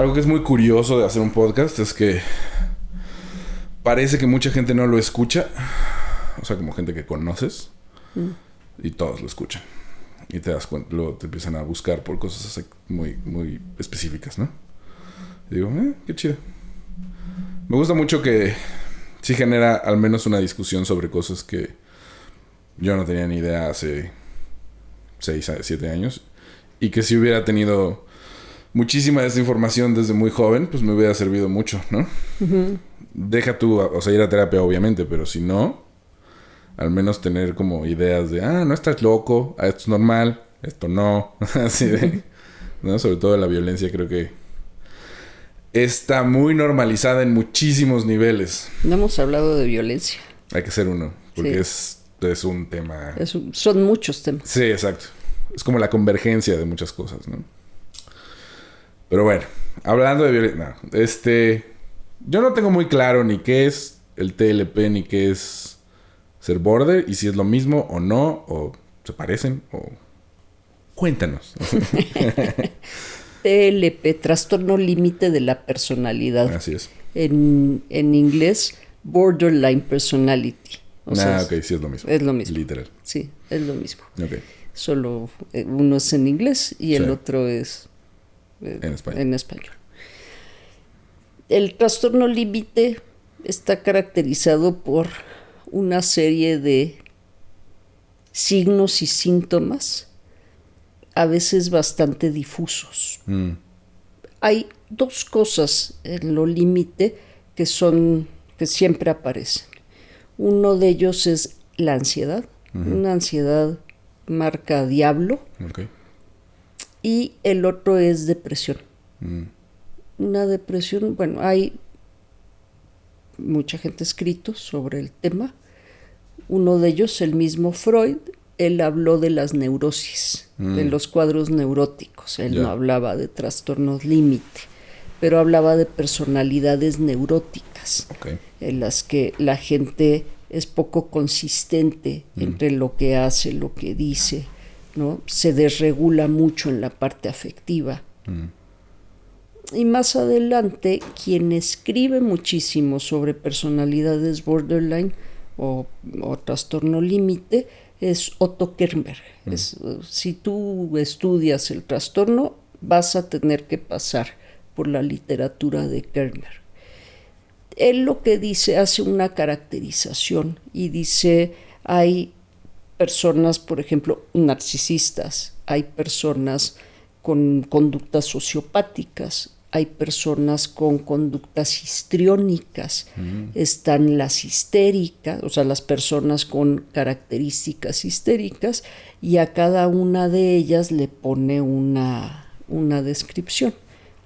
Algo que es muy curioso de hacer un podcast es que parece que mucha gente no lo escucha. O sea, como gente que conoces. Y todos lo escuchan. Y te das cuenta, luego te empiezan a buscar por cosas así muy, muy específicas, ¿no? Y digo, qué chido. Me gusta mucho que sí genera al menos una discusión sobre cosas que yo no tenía ni idea hace 6, 7 años. Y que si hubiera tenido muchísima de esa información desde muy joven, pues me hubiera servido mucho, ¿no? Uh-huh. Deja tú, o sea, ir a terapia obviamente, pero si no, al menos tener como ideas de, no estás loco, esto es normal, esto no. Así de, ¿no? Sobre todo la violencia creo que está muy normalizada en muchísimos niveles. No hemos hablado de violencia. Hay que ser uno, porque sí. es un tema... Son muchos temas. Sí, exacto. Es como la convergencia de muchas cosas, ¿no? Pero bueno, hablando de violencia... yo no tengo muy claro ni qué es el TLP, ni qué es ser border, y si es lo mismo o no, o se parecen, o... Cuéntanos. TLP, trastorno límite de la personalidad. Así es. En inglés, borderline personality. Ok, sí es lo mismo. Es lo mismo. Literal. Sí, es lo mismo. Ok. Solo uno es en inglés y el otro es en español. El trastorno límite está caracterizado por una serie de signos y síntomas, a veces bastante difusos. Hay dos cosas en lo límite que siempre aparecen. Uno de ellos es la ansiedad, una ansiedad marca diablo, y el otro es depresión. Una depresión, bueno, hay mucha gente escrito sobre el tema. Uno de ellos, el mismo Freud, él habló de las neurosis, de los cuadros neuróticos. Él no hablaba de trastornos límite, pero hablaba de personalidades neuróticas, en las que la gente es poco consistente entre lo que hace, lo que dice, ¿no? Se desregula mucho en la parte afectiva. Y más adelante, quien escribe muchísimo sobre personalidades borderline o trastorno límite es Otto Kernberg. Si tú estudias el trastorno, vas a tener que pasar por la literatura de Kernberg. Él lo que dice, hace una caracterización y dice, hay personas, por ejemplo, narcisistas, hay personas con conductas sociopáticas, hay personas con conductas histriónicas, están las histéricas, o sea, las personas con características histéricas, y a cada una de ellas le pone una descripción,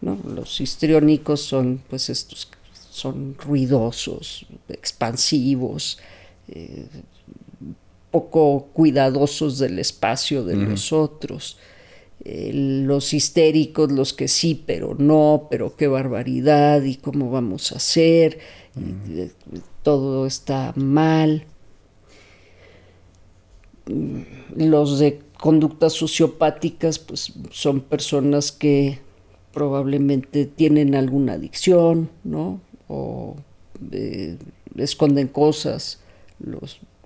¿no? Los histriónicos son, pues, estos son ruidosos, expansivos, poco cuidadosos del espacio de los otros. Los histéricos, los que sí, pero no, pero qué barbaridad, y cómo vamos a hacer, todo está mal. Los de conductas sociopáticas, pues son personas que probablemente tienen alguna adicción, ¿no? O esconden cosas.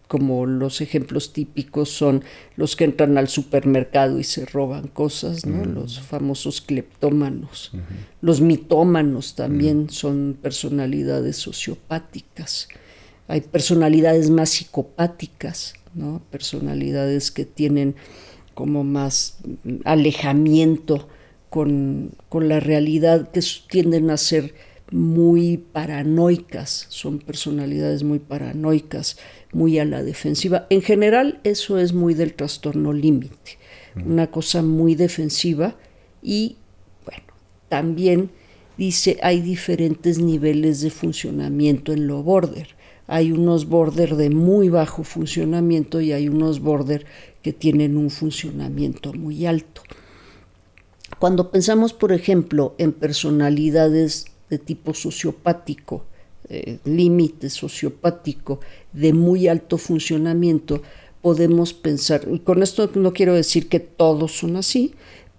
Como los ejemplos típicos son los que entran al supermercado y se roban cosas, ¿no? Los famosos cleptómanos. Los mitómanos también son personalidades sociopáticas. Hay personalidades más psicopáticas, ¿no? Personalidades que tienen como más alejamiento con la realidad, que tienden a ser muy paranoicas, son personalidades muy paranoicas, muy a la defensiva. En general, eso es muy del trastorno límite, una cosa muy defensiva. Y bueno, también dice, hay diferentes niveles de funcionamiento en lo border. Hay unos border de muy bajo funcionamiento y hay unos border que tienen un funcionamiento muy alto. Cuando pensamos, por ejemplo, en personalidades de tipo sociopático, límite sociopático de muy alto funcionamiento, podemos pensar, y con esto no quiero decir que todos son así,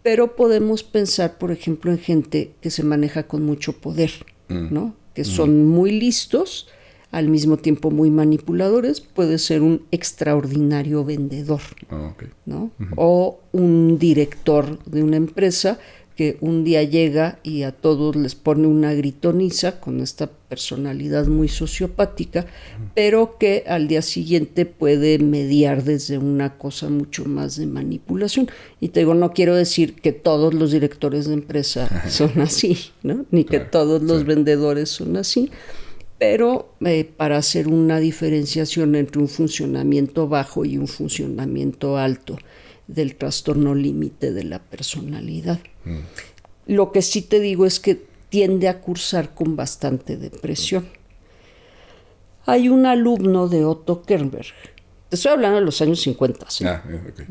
Pero podemos pensar, por ejemplo, en gente que se maneja con mucho poder, ¿no? Que son muy listos, al mismo tiempo muy manipuladores. Puede ser un extraordinario vendedor, ¿no? O un director de una empresa que un día llega y a todos les pone una gritoniza con esta personalidad muy sociopática, pero que al día siguiente puede mediar desde una cosa mucho más de manipulación. Y te digo, no quiero decir que todos los directores de empresa son así, ¿no? Ni que todos los vendedores son así, pero para hacer una diferenciación entre un funcionamiento bajo y un funcionamiento alto del trastorno límite de la personalidad. Lo que sí te digo es que tiende a cursar con bastante depresión. Hay un alumno de Otto Kernberg, te estoy hablando de los años 50, ¿sí?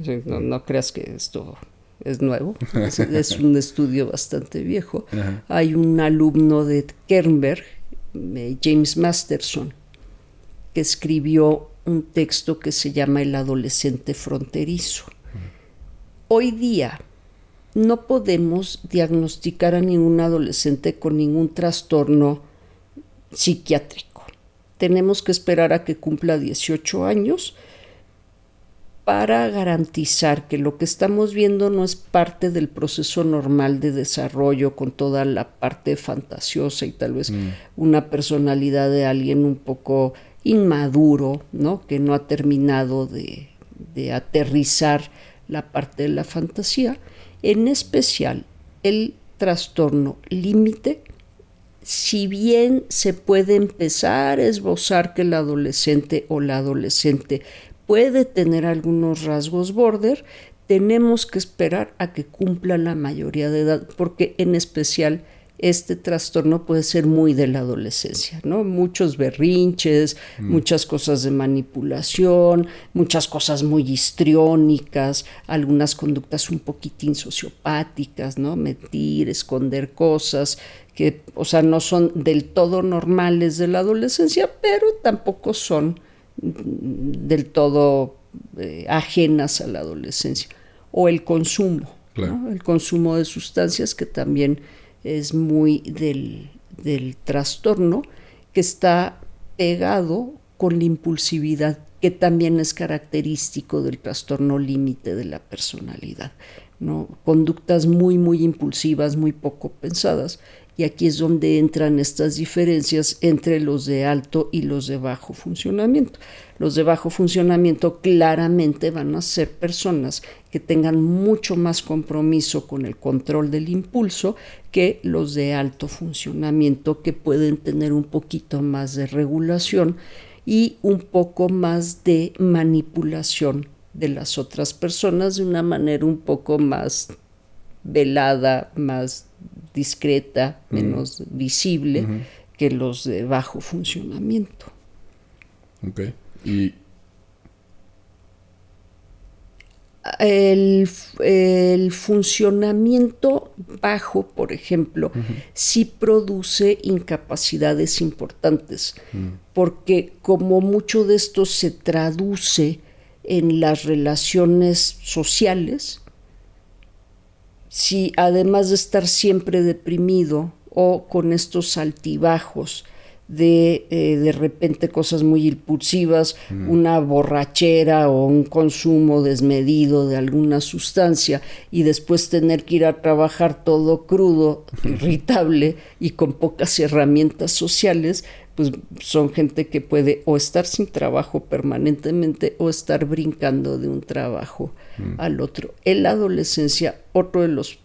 Sí, no creas que esto es nuevo, es un estudio bastante viejo. Hay un alumno de Kernberg, James Masterson, que escribió un texto que se llama El adolescente fronterizo. Hoy día no podemos diagnosticar a ningún adolescente con ningún trastorno psiquiátrico. Tenemos que esperar a que cumpla 18 años para garantizar que lo que estamos viendo no es parte del proceso normal de desarrollo con toda la parte fantasiosa y tal vez una personalidad de alguien un poco inmaduro, ¿no? Que no ha terminado de aterrizar la parte de la fantasía. En especial, el trastorno límite, si bien se puede empezar a esbozar que el adolescente o la adolescente puede tener algunos rasgos border, tenemos que esperar a que cumpla la mayoría de edad, porque en especial este trastorno puede ser muy de la adolescencia, ¿no? Muchos berrinches, muchas cosas de manipulación, muchas cosas muy histriónicas, algunas conductas un poquitín sociopáticas, ¿no? Mentir, esconder cosas que, o sea, no son del todo normales de la adolescencia, pero tampoco son del todo ajenas a la adolescencia. O el consumo, ¿no? El consumo de sustancias, que también es muy del trastorno, que está pegado con la impulsividad, que también es característico del trastorno límite de la personalidad, ¿no? Conductas muy, muy impulsivas, muy poco pensadas. Y aquí es donde entran estas diferencias entre los de alto y los de bajo funcionamiento. Los de bajo funcionamiento claramente van a ser personas que tengan mucho más compromiso con el control del impulso que los de alto funcionamiento, que pueden tener un poquito más de regulación y un poco más de manipulación de las otras personas de una manera un poco más velada, más discreta, menos visible que los de bajo funcionamiento. Ok. Y el funcionamiento bajo, por ejemplo, sí produce incapacidades importantes, porque como mucho de esto se traduce en las relaciones sociales, si además de estar siempre deprimido o con estos altibajos de repente cosas muy impulsivas, una borrachera o un consumo desmedido de alguna sustancia, y después tener que ir a trabajar todo crudo, irritable y con pocas herramientas sociales, pues son gente que puede o estar sin trabajo permanentemente o estar brincando de un trabajo al otro. En la adolescencia, otro de los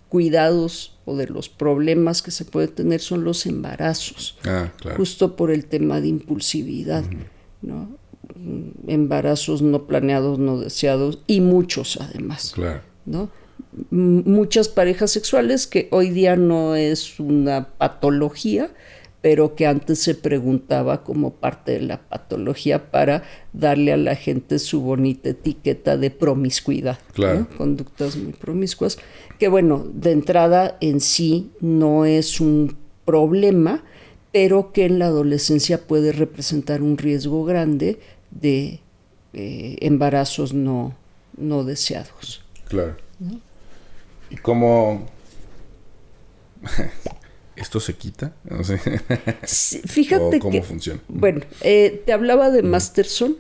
cuidados o de los problemas que se puede tener son los embarazos, claro. Justo por el tema de impulsividad, ¿no? Embarazos no planeados, no deseados, y muchos además, claro, ¿no? Muchas parejas sexuales, que hoy día no es una patología, pero que antes se preguntaba como parte de la patología para darle a la gente su bonita etiqueta de promiscuidad, claro, ¿no? Conductas muy promiscuas, que bueno, de entrada en sí no es un problema, pero que en la adolescencia puede representar un riesgo grande de embarazos no deseados. Claro. ¿No? ¿Y cómo esto se quita? No sé. Sí, fíjate ¿O cómo que, funciona? bueno, te hablaba de Masterson,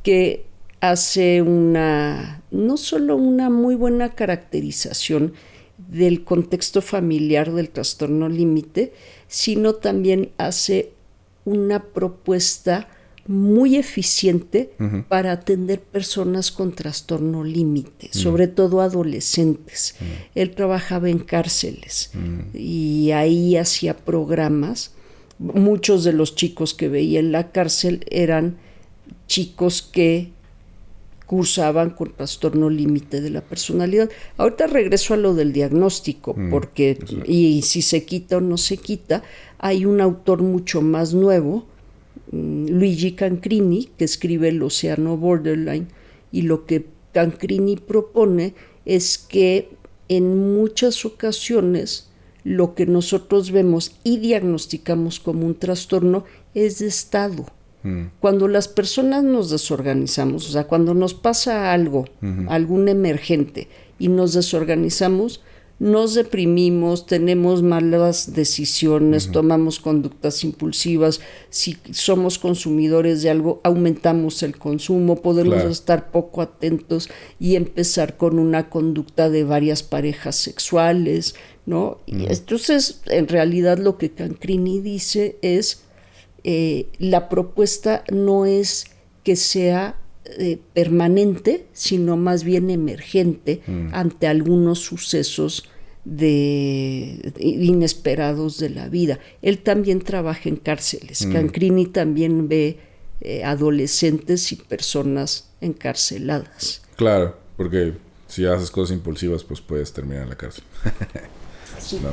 que hace no solo una muy buena caracterización del contexto familiar del trastorno límite, sino también hace una propuesta muy eficiente para atender personas con trastorno límite, sobre todo adolescentes. Él trabajaba en cárceles y ahí hacía programas. Muchos de los chicos que veía en la cárcel eran chicos que cursaban con trastorno límite de la personalidad. Ahorita regreso a lo del diagnóstico, porque, y si se quita o no se quita, hay un autor mucho más nuevo, Luigi Cancrini, que escribe El Océano Borderline, y lo que Cancrini propone es que en muchas ocasiones lo que nosotros vemos y diagnosticamos como un trastorno es de estado. Cuando las personas nos desorganizamos, o sea, cuando nos pasa algo, algún emergente, y nos desorganizamos, nos deprimimos, tenemos malas decisiones, tomamos conductas impulsivas, si somos consumidores de algo, aumentamos el consumo, podemos estar poco atentos y empezar con una conducta de varias parejas sexuales, ¿no? Y entonces, en realidad, lo que Cancrini dice es, la propuesta no es que sea permanente, sino más bien emergente ante algunos sucesos inesperados de la vida. Él también trabaja en cárceles. Cancrini también ve adolescentes y personas encarceladas. Claro, porque si haces cosas impulsivas, pues puedes terminar en la cárcel. Sí. No.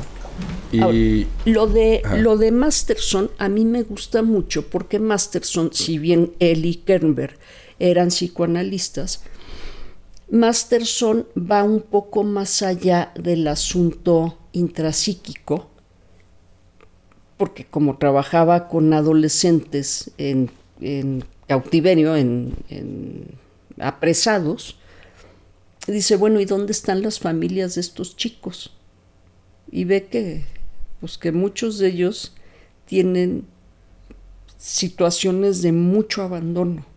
Y ahora, lo de Masterson a mí me gusta mucho, porque Masterson, si bien él y Kernberg eran psicoanalistas, Masterson va un poco más allá del asunto intrapsíquico, porque como trabajaba con adolescentes en cautiverio, en apresados, dice, bueno, ¿y dónde están las familias de estos chicos? Y ve que muchos de ellos tienen situaciones de mucho abandono.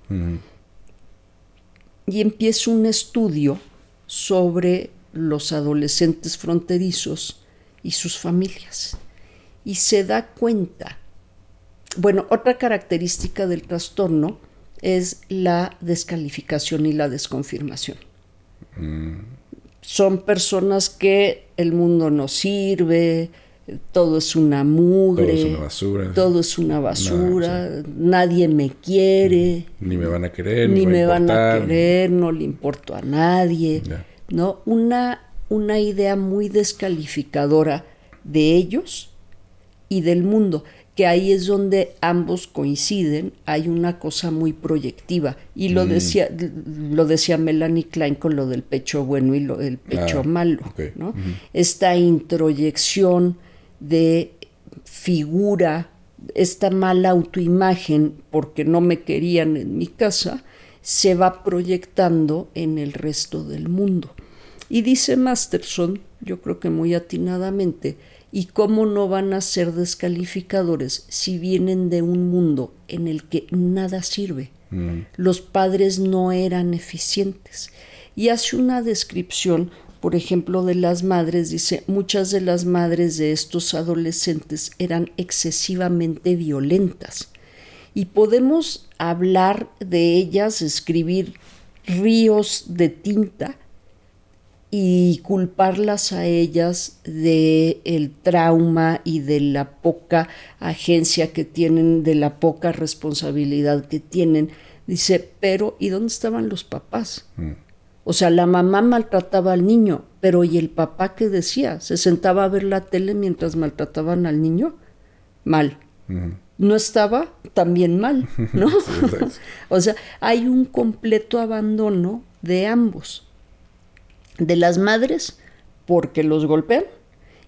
Y empieza un estudio sobre los adolescentes fronterizos y sus familias. Y se da cuenta, bueno, otra característica del trastorno es la descalificación y la desconfirmación. Son personas que el mundo no sirve, todo es una mugre, todo es una basura, nadie me quiere, ni me van a querer, ni me van a querer, no le importo a nadie, ¿no? Una idea muy descalificadora de ellos y del mundo, que ahí es donde ambos coinciden. Hay una cosa muy proyectiva, y lo decía Melanie Klein con lo del pecho bueno y el pecho malo, ¿no? Esta introyección de figura, esta mala autoimagen porque no me querían en mi casa, se va proyectando en el resto del mundo. Y dice Masterson, yo creo que muy atinadamente, ¿y cómo no van a ser descalificadores si vienen de un mundo en el que nada sirve? Los padres no eran eficientes. Y hace una descripción, por ejemplo, de las madres. Dice, muchas de las madres de estos adolescentes eran excesivamente violentas. Y podemos hablar de ellas, escribir ríos de tinta y culparlas a ellas del trauma y de la poca agencia que tienen, de la poca responsabilidad que tienen. Dice, pero ¿y dónde estaban los papás? O sea, la mamá maltrataba al niño, pero ¿y el papá qué decía? ¿Se sentaba a ver la tele mientras maltrataban al niño? Mal. No estaba también mal, ¿no? Sí, o sea, hay un completo abandono de ambos. De las madres porque los golpean,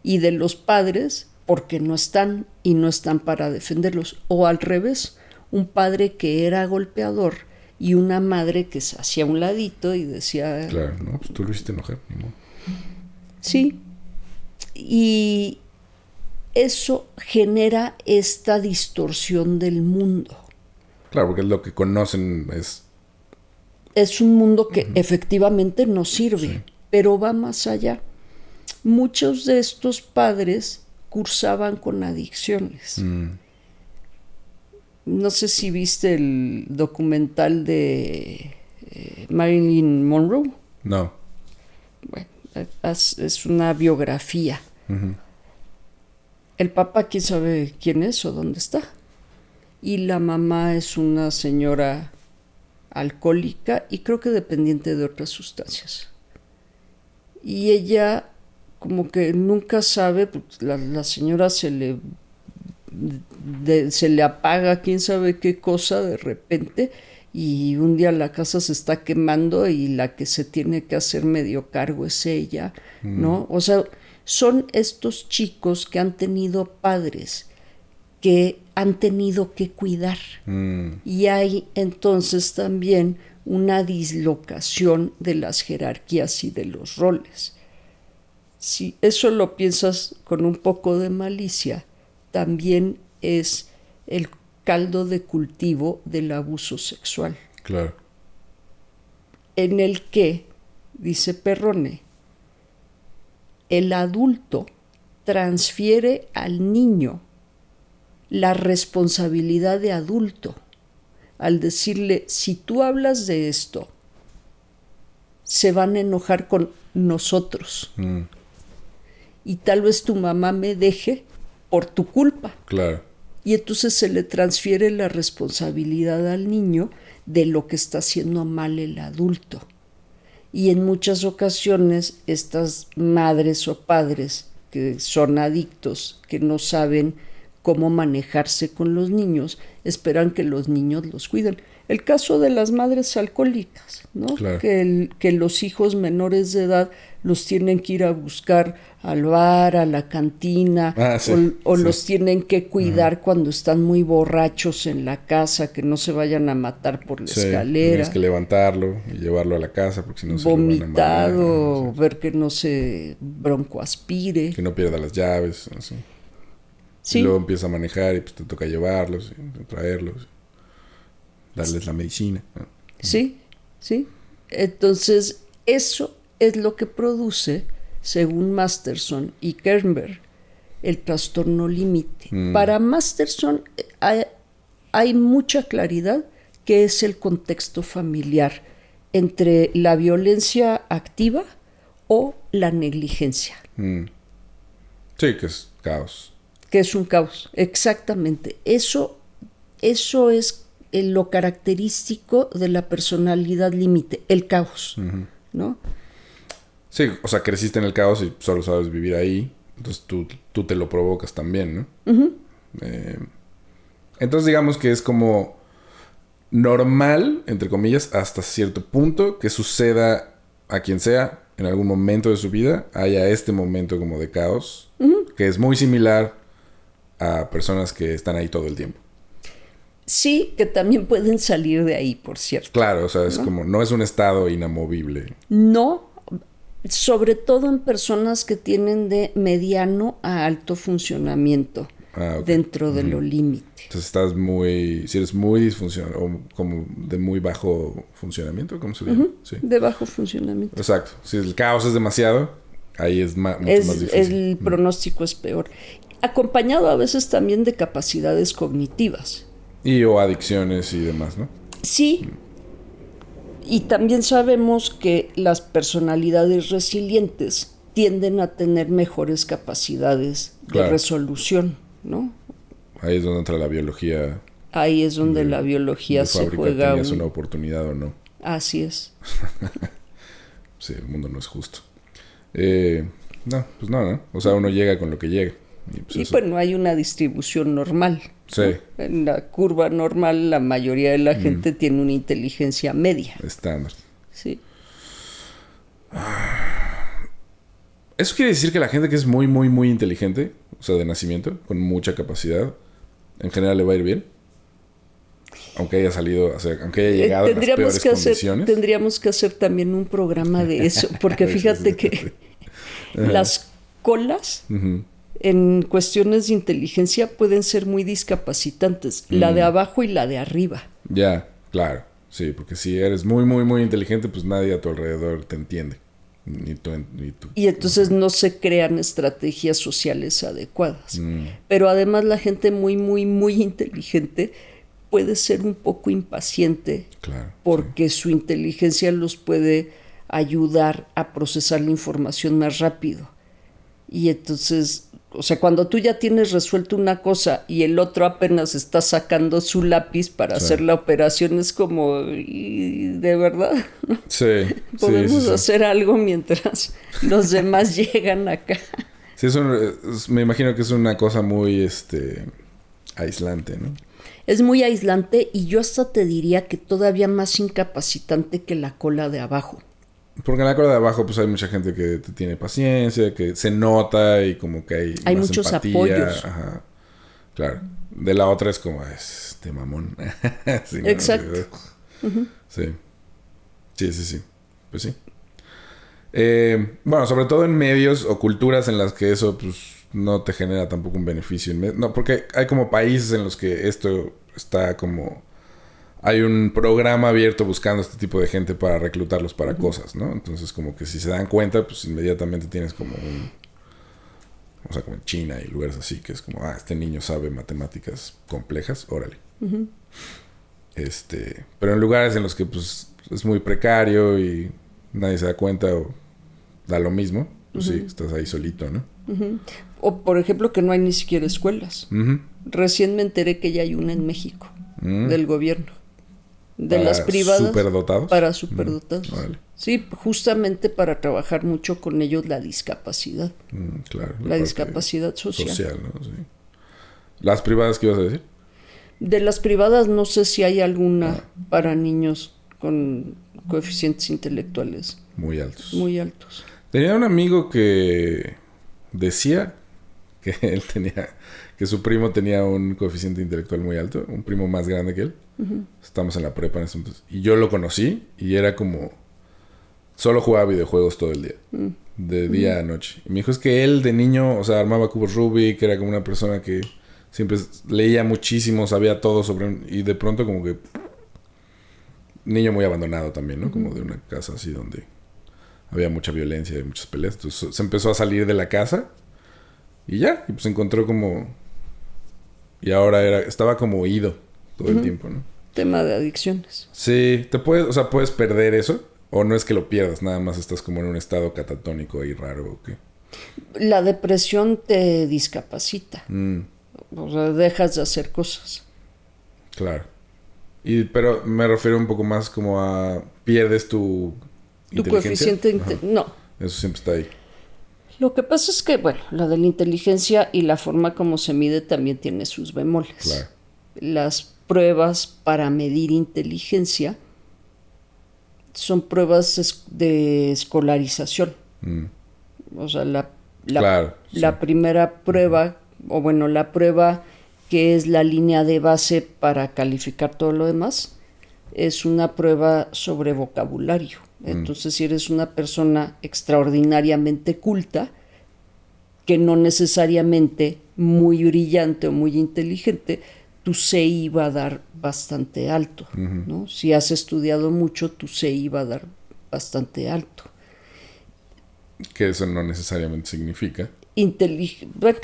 y de los padres porque no están y no están para defenderlos. O al revés, un padre que era golpeador y una madre que se hacía a un ladito y decía... Claro, no, pues tú lo hiciste enojar, ni modo. Sí. Y eso genera esta distorsión del mundo. Claro, porque es lo que conocen, Es un mundo que efectivamente nos sirve, pero va más allá. Muchos de estos padres cursaban con adicciones. No sé si viste el documental de Marilyn Monroe. No. Bueno, es una biografía. El papá, quién sabe quién es o dónde está. Y la mamá es una señora alcohólica y creo que dependiente de otras sustancias. Y ella como que nunca sabe, pues, la señora se le apaga quién sabe qué cosa de repente y un día la casa se está quemando y la que se tiene que hacer medio cargo es ella, ¿no? O sea, son estos chicos que han tenido padres que han tenido que cuidar. Y hay entonces también una dislocación de las jerarquías y de los roles. Si eso lo piensas con un poco de malicia, también es el caldo de cultivo del abuso sexual. Claro. En el que, dice Perrone, el adulto transfiere al niño la responsabilidad de adulto al decirle, si tú hablas de esto, se van a enojar con nosotros. Y tal vez tu mamá me deje por tu culpa. Claro. Y entonces se le transfiere la responsabilidad al niño de lo que está haciendo mal el adulto. Y en muchas ocasiones estas madres o padres que son adictos, que no saben cómo manejarse con los niños, esperan que los niños los cuiden. El caso de las madres alcohólicas, ¿no? Claro. Que los hijos menores de edad los tienen que ir a buscar al bar, a la cantina, o los tienen que cuidar cuando están muy borrachos en la casa, que no se vayan a matar por la escalera. Tienes que levantarlo y llevarlo a la casa porque si no se vomitado, lo van a matar, ver que no se broncoaspire. que no pierda las llaves, así. Sí. Y luego empieza a manejar y pues te toca llevarlos, traerlos, darles la medicina, ¿no? Sí, sí. Entonces, eso es lo que produce, según Masterson y Kernberg, el trastorno límite. Para Masterson hay mucha claridad que es el contexto familiar entre la violencia activa o la negligencia. Sí, que es caos. Que es un caos, exactamente. Eso es lo característico de la personalidad límite, el caos, ¿no? Sí, o sea, creciste en el caos y solo sabes vivir ahí, entonces tú te lo provocas también, ¿no? Entonces digamos que es como normal, entre comillas, hasta cierto punto, que suceda a quien sea en algún momento de su vida, haya este momento como de caos, que es muy similar a personas que están ahí todo el tiempo. Sí, que también pueden salir de ahí, por cierto. Claro, o sea, es como, no es un estado inamovible. No, sobre todo en personas que tienen de mediano a alto funcionamiento dentro de lo límite. Entonces si eres muy disfuncional o como de muy bajo funcionamiento, ¿cómo se llama? Sí. De bajo funcionamiento. Exacto. Si el caos es demasiado, ahí es mucho más difícil. El pronóstico es peor. Acompañado a veces también de capacidades cognitivas. O adicciones y demás, ¿no? Sí. Y también sabemos que las personalidades resilientes tienden a tener mejores capacidades de resolución, ¿no? Ahí es donde entra la biología. Ahí es donde la biología se juega. ¿Tenías una oportunidad o no? Así es. Sí, el mundo no es justo. No. O sea, uno llega con lo que llega. Y bueno, hay una distribución normal. Sí. ¿No? En la curva normal, la mayoría de la gente tiene una inteligencia media. Estándar. Sí. ¿Eso quiere decir que la gente que es muy, muy, muy inteligente, o sea, de nacimiento, con mucha capacidad, en general le va a ir bien? Aunque haya aunque haya llegado en las peores condiciones. Tendríamos que hacer también un programa de eso, porque fíjate que Las colas en cuestiones de inteligencia pueden ser muy discapacitantes, la de abajo y la de arriba. Ya, claro. Sí, porque si eres muy, muy, muy inteligente, pues nadie a tu alrededor te entiende. Ni tú. Y entonces no se crean estrategias sociales adecuadas. Pero además la gente muy, muy, muy inteligente puede ser un poco impaciente, Claro, porque su inteligencia los puede ayudar a procesar la información más rápido. Y entonces, o sea, cuando tú ya tienes resuelto una cosa y el otro apenas está sacando su lápiz para hacer la operación, es como, ¿y de verdad? Sí. Podemos hacer algo mientras los demás llegan acá. Sí, me imagino que es una cosa muy aislante, ¿no? Es muy aislante y yo hasta te diría que todavía más incapacitante que la cola de abajo. Porque en la cola de abajo pues hay mucha gente que te tiene paciencia, que se nota y como que hay más muchos empatía. apoyos. Ajá. Claro. De la otra es como, mamón. Sí, exacto. Sí. Sí. Pues sí. Bueno, sobre todo en medios o culturas en las que eso pues no te genera tampoco un beneficio. No, porque hay como países en los que esto está como... Hay un programa abierto buscando este tipo de gente para reclutarlos para cosas, ¿no? Entonces, como que si se dan cuenta, pues inmediatamente tienes como o sea, como en China y lugares así, que es como, este niño sabe matemáticas complejas, órale. Pero en lugares en los que, pues, es muy precario y nadie se da cuenta o da lo mismo, pues sí, estás ahí solito, ¿no? O, por ejemplo, que no hay ni siquiera escuelas. Recién me enteré que ya hay una en México, del gobierno. De ¿Para las privadas. superdotados? Para superdotados. Vale. Sí, justamente para trabajar mucho con ellos la discapacidad. Claro. La discapacidad social. ¿No? Sí. ¿Las privadas qué ibas a decir? De las privadas no sé si hay alguna para niños con coeficientes intelectuales muy altos. Muy altos. Tenía un amigo que decía que él que su primo tenía un coeficiente intelectual muy alto, un primo más grande que él. Estamos en la prepa en ese entonces. Y yo lo conocí y era como... Solo jugaba videojuegos todo el día. De día a noche. Y me dijo, es que él de niño, o sea, armaba cubos Rubik, era como una persona que siempre leía muchísimo, sabía todo sobre... Y de pronto como que... Niño muy abandonado también, ¿no? Como de una casa así donde había mucha violencia y muchas peleas. Entonces se empezó a salir de la casa y ya. Y pues encontró como... Y ahora estaba como oído todo el tiempo, ¿no? Tema de adicciones. Sí, puedes perder eso. O no es que lo pierdas, nada más estás como en un estado catatónico ahí raro o qué. La depresión te discapacita. O sea, dejas de hacer cosas. Claro. Pero me refiero un poco más como a... Pierdes tu coeficiente... No. Eso siempre está ahí. Lo que pasa es que, bueno, la de la inteligencia y la forma como se mide también tiene sus bemoles. Claro. Las pruebas para medir inteligencia son pruebas de escolarización. O sea, la primera prueba, o bueno, la prueba que es la línea de base para calificar todo lo demás, es una prueba sobre vocabulario. Entonces, si eres una persona extraordinariamente culta, que no necesariamente muy brillante o muy inteligente, tu CI va a dar bastante alto, ¿no? Si has estudiado mucho, tu CI va a dar bastante alto. Que eso no necesariamente significa. Bueno,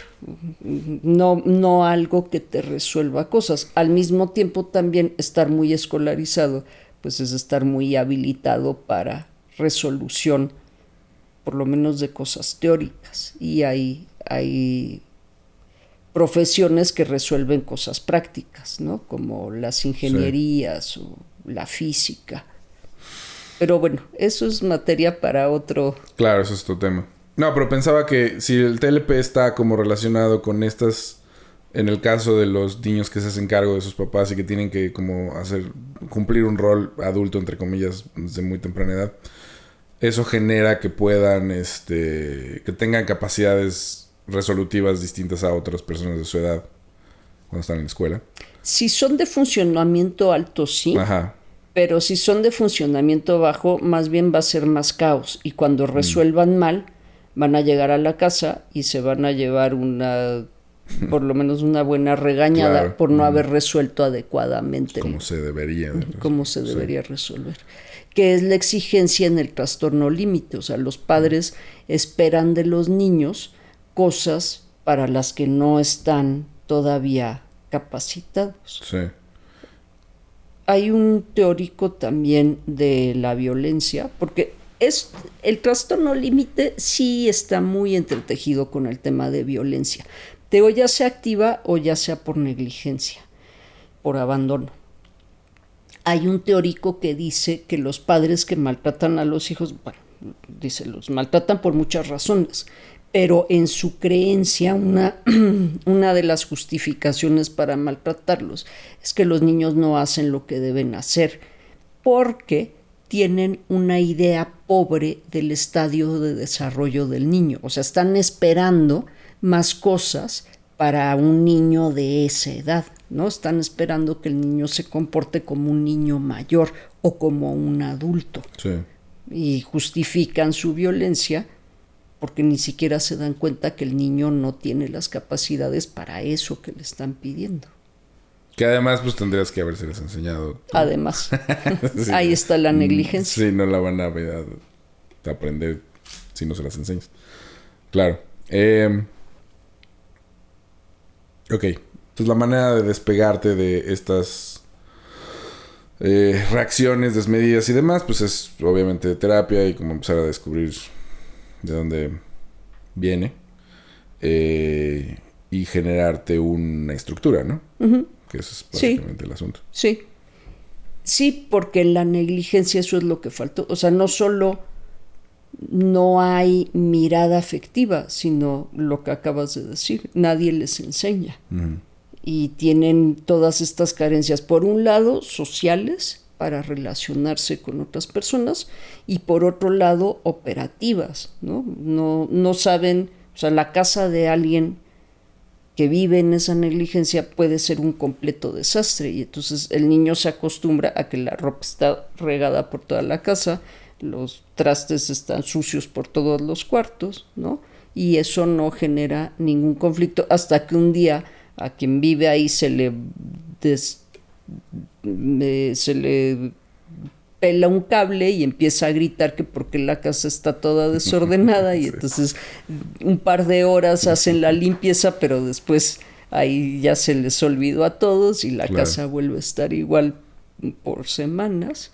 no algo que te resuelva cosas. Al mismo tiempo también estar muy escolarizado, pues es estar muy habilitado para resolución, por lo menos de cosas teóricas. Y hay profesiones que resuelven cosas prácticas, ¿no? Como las ingenierías o la física. Pero bueno, eso es materia para otro... Claro, eso es tu tema. No, pero pensaba que si el TLP está como relacionado con estas... En el caso de los niños que se hacen cargo de sus papás y que tienen que como cumplir un rol adulto, entre comillas, desde muy temprana edad, eso genera que puedan, que tengan capacidades resolutivas distintas a otras personas de su edad cuando están en la escuela. Si son de funcionamiento alto, sí. Ajá. Pero si son de funcionamiento bajo, más bien va a ser más caos. Y cuando resuelvan mal, van a llegar a la casa y se van a llevar por lo menos una buena regañada, claro, por no haber resuelto adecuadamente. Como se debería. Como se debería resolver. Que es la exigencia en el trastorno límite. O sea, los padres esperan de los niños cosas para las que no están todavía capacitados. Sí. Hay un teórico también de la violencia, porque el trastorno límite sí está muy entretejido con el tema de violencia. Ya sea activa o ya sea por negligencia, por abandono. Hay un teórico que dice que los padres que maltratan a los hijos, bueno, dice, los maltratan por muchas razones, pero en su creencia una de las justificaciones para maltratarlos es que los niños no hacen lo que deben hacer porque tienen una idea pobre del estadio de desarrollo del niño. O sea, están esperando más cosas para un niño de esa edad, ¿no? Están esperando que el niño se comporte como un niño mayor o como un adulto. Sí. Y justifican su violencia porque ni siquiera se dan cuenta que el niño no tiene las capacidades para eso que le están pidiendo. Que además pues tendrías que habérseles enseñado. Además, sí. Ahí está la negligencia. Sí, no la van a aprender si no se las enseñas. Claro. Ok. Entonces la manera de despegarte de estas reacciones desmedidas y demás, pues es obviamente terapia y como empezar a descubrir de dónde viene y generarte una estructura, ¿no? Uh-huh. Que eso es básicamente el asunto. Sí. Sí, porque la negligencia eso es lo que faltó. O sea, no solo no hay mirada afectiva, sino lo que acabas de decir. Nadie les enseña. Uh-huh. Y tienen todas estas carencias, por un lado, sociales, para relacionarse con otras personas, y por otro lado, operativas, ¿no? No saben, o sea, la casa de alguien que vive en esa negligencia puede ser un completo desastre, y entonces el niño se acostumbra a que la ropa está regada por toda la casa, los trastes están sucios por todos los cuartos, ¿no? Y eso no genera ningún conflicto hasta que un día a quien vive ahí se le pela un cable y empieza a gritar que porque la casa está toda desordenada y entonces un par de horas hacen la limpieza, pero después ahí ya se les olvidó a todos y la casa vuelve a estar igual por semanas.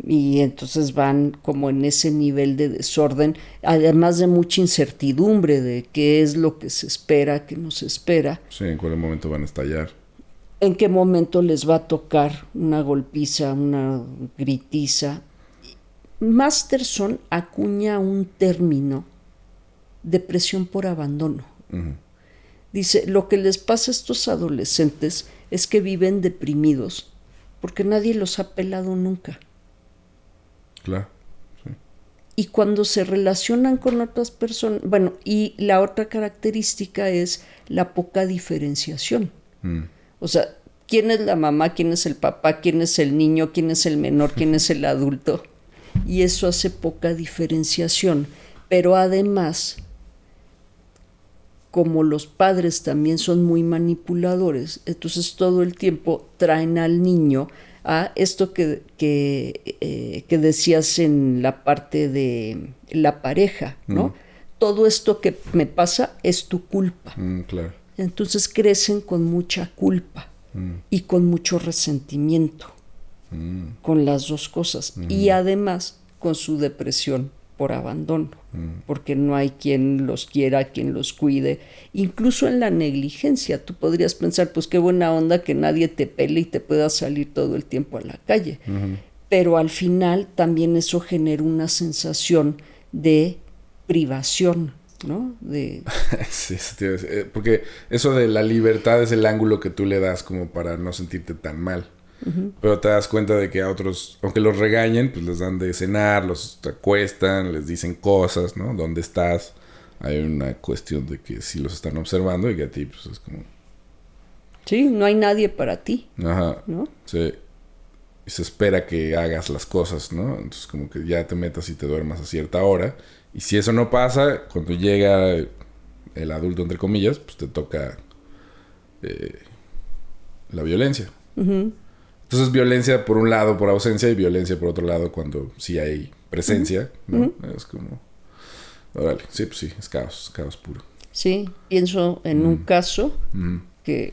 Y entonces van como en ese nivel de desorden, además de mucha incertidumbre de qué es lo que se espera, qué no se espera. Sí, en cuál momento van a estallar. En qué momento les va a tocar una golpiza, una gritiza. Masterson acuña un término, depresión por abandono. Uh-huh. Dice, lo que les pasa a estos adolescentes es que viven deprimidos porque nadie los ha pelado nunca. Claro, sí. Y cuando se relacionan con otras personas, bueno, y la otra característica es la poca diferenciación. O sea, ¿quién es la mamá? ¿Quién es el papá? ¿Quién es el niño? ¿Quién es el menor? ¿Quién es el adulto? Y eso hace poca diferenciación. Pero además, como los padres también son muy manipuladores, entonces todo el tiempo traen al niño a esto que decías en la parte de la pareja, ¿no? Todo esto que me pasa es tu culpa. Claro. Entonces crecen con mucha culpa y con mucho resentimiento, con las dos cosas. Y además con su depresión por abandono, porque no hay quien los quiera, quien los cuide. Incluso en la negligencia, tú podrías pensar, pues qué buena onda que nadie te pele y te pueda salir todo el tiempo a la calle. Pero al final también eso genera una sensación de privación, ¿no? Sí, porque eso de la libertad es el ángulo que tú le das como para no sentirte tan mal. Pero te das cuenta de que a otros, aunque los regañen, pues les dan de cenar, los acuestan, les dicen cosas, ¿no? ¿Dónde estás? Hay una cuestión de que sí los están observando y que a ti pues es como... Sí, no hay nadie para ti. Ajá, ¿no? Sí. y se espera que hagas las cosas, ¿no? Entonces como que ya te metas y te duermas a cierta hora. Y si eso no pasa, cuando llega el adulto, entre comillas, pues te toca la violencia. Ujú. Entonces violencia por un lado por ausencia y violencia por otro lado cuando sí hay presencia, ¿no? Es como... Órale, sí, pues sí, es caos puro. Sí, pienso en un caso que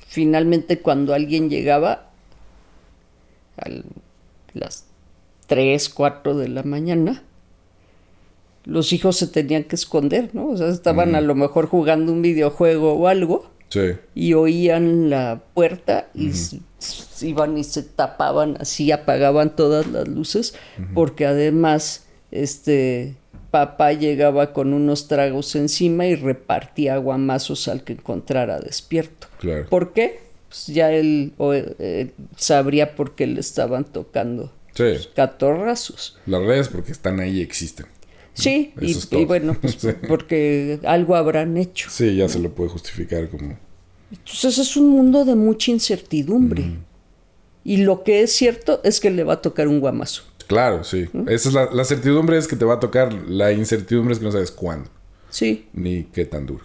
finalmente cuando alguien llegaba a las 3, 4 de la mañana, los hijos se tenían que esconder, ¿no? O sea, estaban a lo mejor jugando un videojuego o algo Sí, y oían la puerta y iban y se tapaban así, apagaban todas las luces, porque además papá llegaba con unos tragos encima y repartía guamazos al que encontrara despierto. claro. ¿Por qué? Pues ya él sabría por qué le estaban tocando Sí, catorrazos. las redes porque están ahí y existen. Sí, Eso es todo. y bueno, pues Sí. porque algo habrán hecho. Sí, ya se lo puede justificar como... Entonces es un mundo de mucha incertidumbre. Y lo que es cierto es que le va a tocar un guamazo. Claro, sí. Esa es la certidumbre es que te va a tocar. La incertidumbre es que no sabes cuándo. Sí. Ni qué tan duro.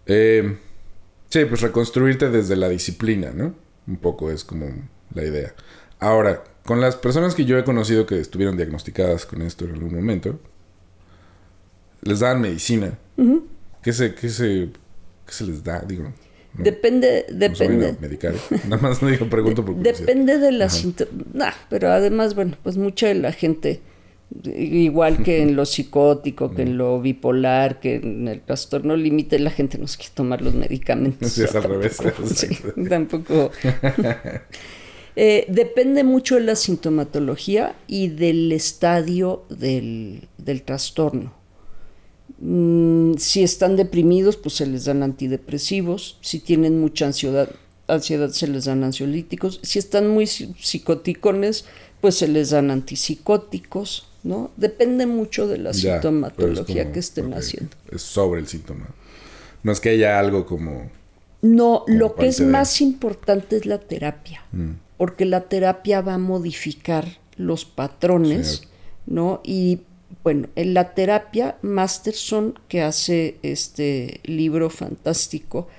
Sí, pues reconstruirte desde la disciplina, ¿no? Un poco es como la idea. Ahora, con las personas que yo he conocido que estuvieron diagnosticadas con esto en algún momento, les dan medicina. ¿Qué se les da? Digo, no, Depende. no se vayan a medicar. Nada más no digo, pregunto por curiosidad. Depende de la pero además, bueno, pues mucha de la gente, igual que en lo psicótico, que en lo bipolar, que en el trastorno límite, la gente no se quiere tomar los medicamentos. Sí, es al revés. Sí, tampoco. Depende mucho de la sintomatología y del estadio del trastorno. Si están deprimidos, pues se les dan antidepresivos. Si tienen mucha ansiedad se les dan ansiolíticos. Si están muy psicoticones, pues se les dan antipsicóticos, ¿no? Depende mucho de la sintomatología que estén haciendo. Es sobre el síntoma. No es que haya algo como... No, lo que es más importante es la terapia, porque la terapia va a modificar los patrones, ¿no? Y bueno, en la terapia, Masterson, que hace este libro fantástico,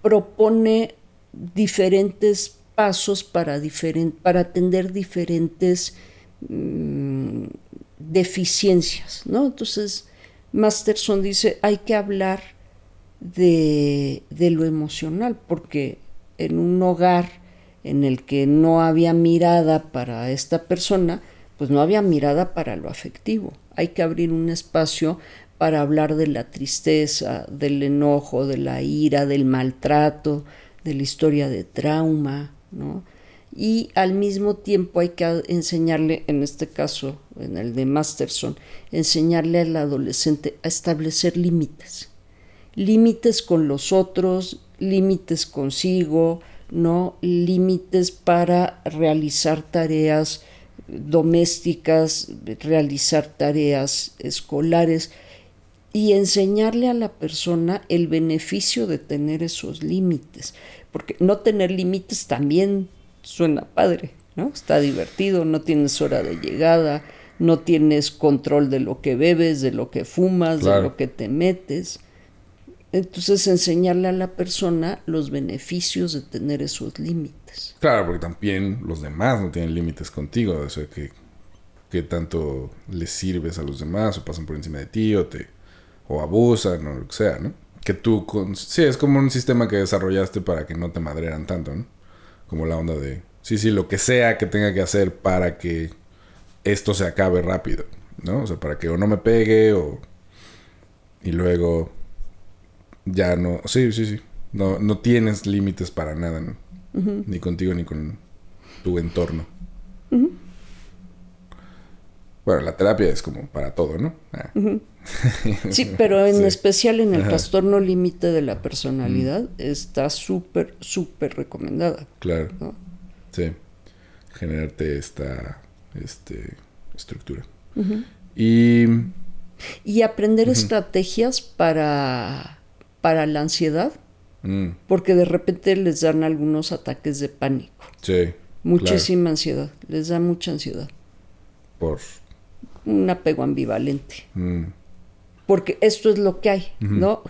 propone diferentes pasos para atender diferentes deficiencias, ¿no? Entonces, Masterson dice, hay que hablar de lo emocional, porque en un hogar en el que no había mirada para esta persona, pues no había mirada para lo afectivo. Hay que abrir un espacio para hablar de la tristeza, del enojo, de la ira, del maltrato, de la historia de trauma, ¿no? Y al mismo tiempo hay que enseñarle, en este caso, en el de Masterson, enseñarle al adolescente a establecer límites. Límites con los otros, límites consigo, ¿no? Límites para realizar tareas domésticas, realizar tareas escolares y enseñarle a la persona el beneficio de tener esos límites, porque no tener límites también suena padre, ¿no? Está divertido, no tienes hora de llegada, no tienes control de lo que bebes, de lo que fumas, de lo que te metes. Entonces enseñarle a la persona los beneficios de tener esos límites. Claro, porque también los demás no tienen límites contigo. O sea, que tanto les sirves a los demás o pasan por encima de ti o abusan o lo que sea, ¿no? Que tú... Sí, es como un sistema que desarrollaste para que no te madrearan tanto, ¿no? Como la onda de... Sí, lo que sea que tenga que hacer para que esto se acabe rápido, ¿no? O sea, para que o no me pegue o... Y luego... Ya no... Sí. No tienes límites para nada, ¿no? Ni contigo ni con tu entorno. Bueno, la terapia es como para todo, ¿no? Sí, pero en especial en el trastorno límite de la personalidad está súper recomendada. Claro. ¿No? Sí. Generarte esta estructura. Y aprender estrategias para la ansiedad Porque de repente les dan algunos ataques de pánico. Sí. Muchísima ansiedad. Les da mucha ansiedad. Por un apego ambivalente. Porque esto es lo que hay, ¿no?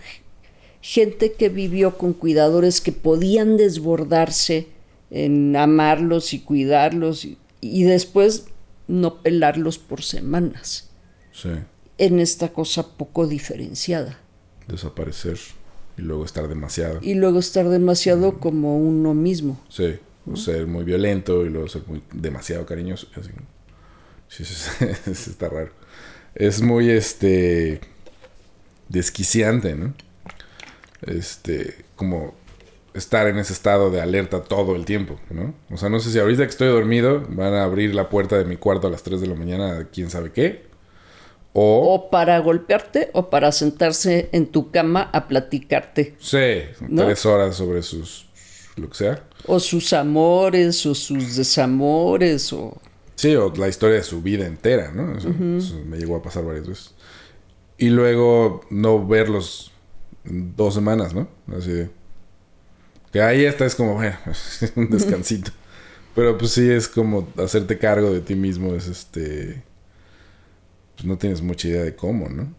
Gente que vivió con cuidadores que podían desbordarse en amarlos y cuidarlos y después no pelarlos por semanas. Sí. En esta cosa poco diferenciada. Desaparecer y luego estar demasiado. Y luego estar demasiado como uno mismo. Sí. O ser muy violento y luego ser demasiado cariñoso. Así. Sí, eso está raro. Es muy, desquiciante, ¿no? Como estar en ese estado de alerta todo el tiempo, ¿no? O sea, no sé si ahorita que estoy dormido van a abrir la puerta de mi cuarto a las 3 de la mañana, quién sabe qué. O para golpearte o para sentarse en tu cama a platicarte. Sí, ¿no? 3 horas sobre lo que sea. O sus amores o sus desamores o... Sí, o la historia de su vida entera, ¿no? Eso me llegó a pasar varias veces. Y luego no verlos en 2 semanas, ¿no? Así de... Que ahí hasta es como, bueno, un descansito. Pero pues sí es como hacerte cargo de ti mismo. Es pues no tienes mucha idea de cómo, ¿no?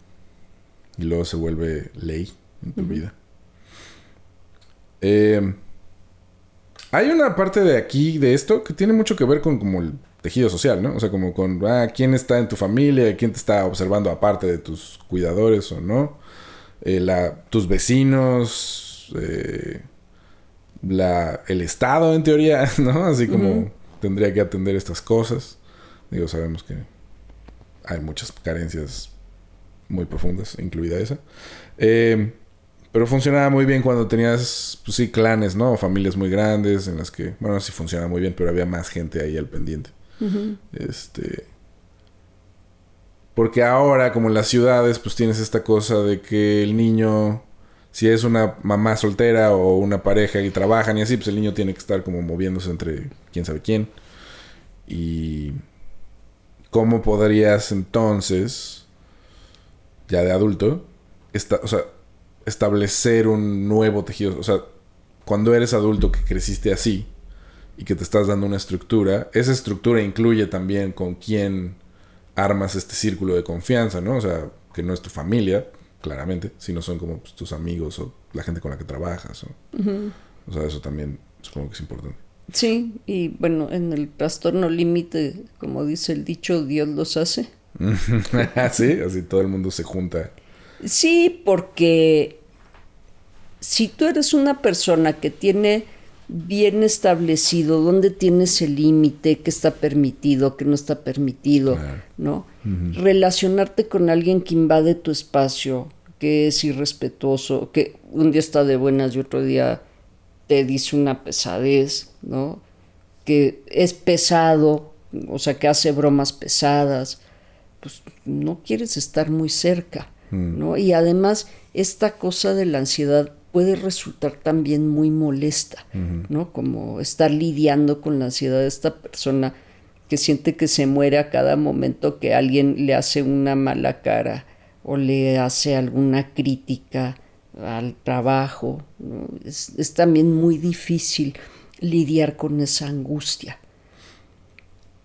Y luego se vuelve ley en tu vida. Hay una parte de aquí, de esto, que tiene mucho que ver con como el tejido social, ¿no? O sea, como con quién está en tu familia, quién te está observando aparte de tus cuidadores o no. Tus vecinos, el Estado en teoría, ¿no? Así como tendría que atender estas cosas. Digo, sabemos que hay muchas carencias muy profundas, incluida esa. Pero funcionaba muy bien cuando tenías, pues sí, clanes, ¿no? O familias muy grandes en las que, bueno, sí funcionaba muy bien, pero había más gente ahí al pendiente. Porque ahora, como en las ciudades, pues tienes esta cosa de que el niño, si es una mamá soltera o una pareja y trabajan y así, pues el niño tiene que estar como moviéndose entre quién sabe quién. Y ¿cómo podrías entonces, ya de adulto, establecer un nuevo tejido? O sea, cuando eres adulto que creciste así y que te estás dando una estructura, esa estructura incluye también con quién armas este círculo de confianza, ¿no? O sea, que no es tu familia, claramente, sino son como pues, tus amigos o la gente con la que trabajas. O sea, eso también supongo que es importante. Sí, y bueno, en el trastorno límite, como dice el dicho, Dios los hace. Sí, así todo el mundo se junta. Sí, porque si tú eres una persona que tiene bien establecido dónde tienes el límite, qué está permitido, qué no está permitido, ¿no? Relacionarte con alguien que invade tu espacio, que es irrespetuoso, que un día está de buenas y otro día te dice una pesadez, ¿no? Que es pesado, o sea, que hace bromas pesadas, pues no quieres estar muy cerca, ¿no? Y además, esta cosa de la ansiedad puede resultar también muy molesta, ¿no? Como estar lidiando con la ansiedad de esta persona que siente que se muere a cada momento que alguien le hace una mala cara o le hace alguna crítica al trabajo, ¿no? Es también muy difícil lidiar con esa angustia.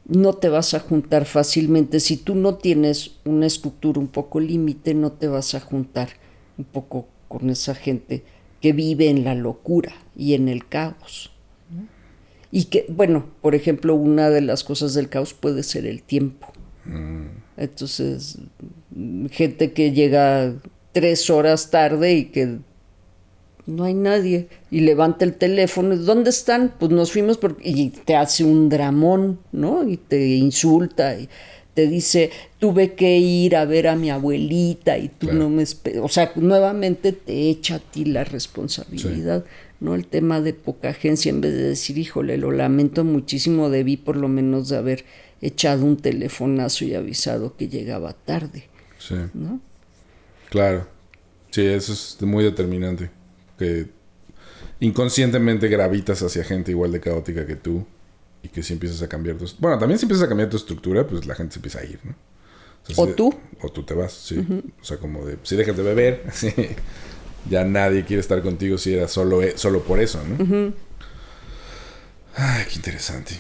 No te vas a juntar fácilmente. Si tú no tienes una estructura un poco límite, no te vas a juntar un poco con esa gente que vive en la locura y en el caos, ¿no? Y que, bueno, por ejemplo, una de las cosas del caos puede ser el tiempo. Entonces, gente que llega 3 horas tarde y que no hay nadie y levanta el teléfono, ¿dónde están? Pues nos fuimos y te hace un dramón, ¿no? Y te insulta y te dice, tuve que ir a ver a mi abuelita y tú no me esperas. O sea, nuevamente te echa a ti la responsabilidad, ¿no? El tema de poca agencia, en vez de decir, híjole, lo lamento muchísimo, debí por lo menos de haber echado un telefonazo y avisado que llegaba tarde. Sí. ¿No? Claro. Sí, eso es muy determinante. Que inconscientemente gravitas hacia gente igual de caótica que tú. Y que si empiezas a cambiar bueno, también si empiezas a cambiar tu estructura, pues la gente se empieza a ir, ¿no? O sea, tú. O tú te vas, sí. O sea, como de... Si dejas de beber, sí. ya nadie quiere estar contigo si era solo por eso, ¿no? Uh-huh. Ay, qué interesante.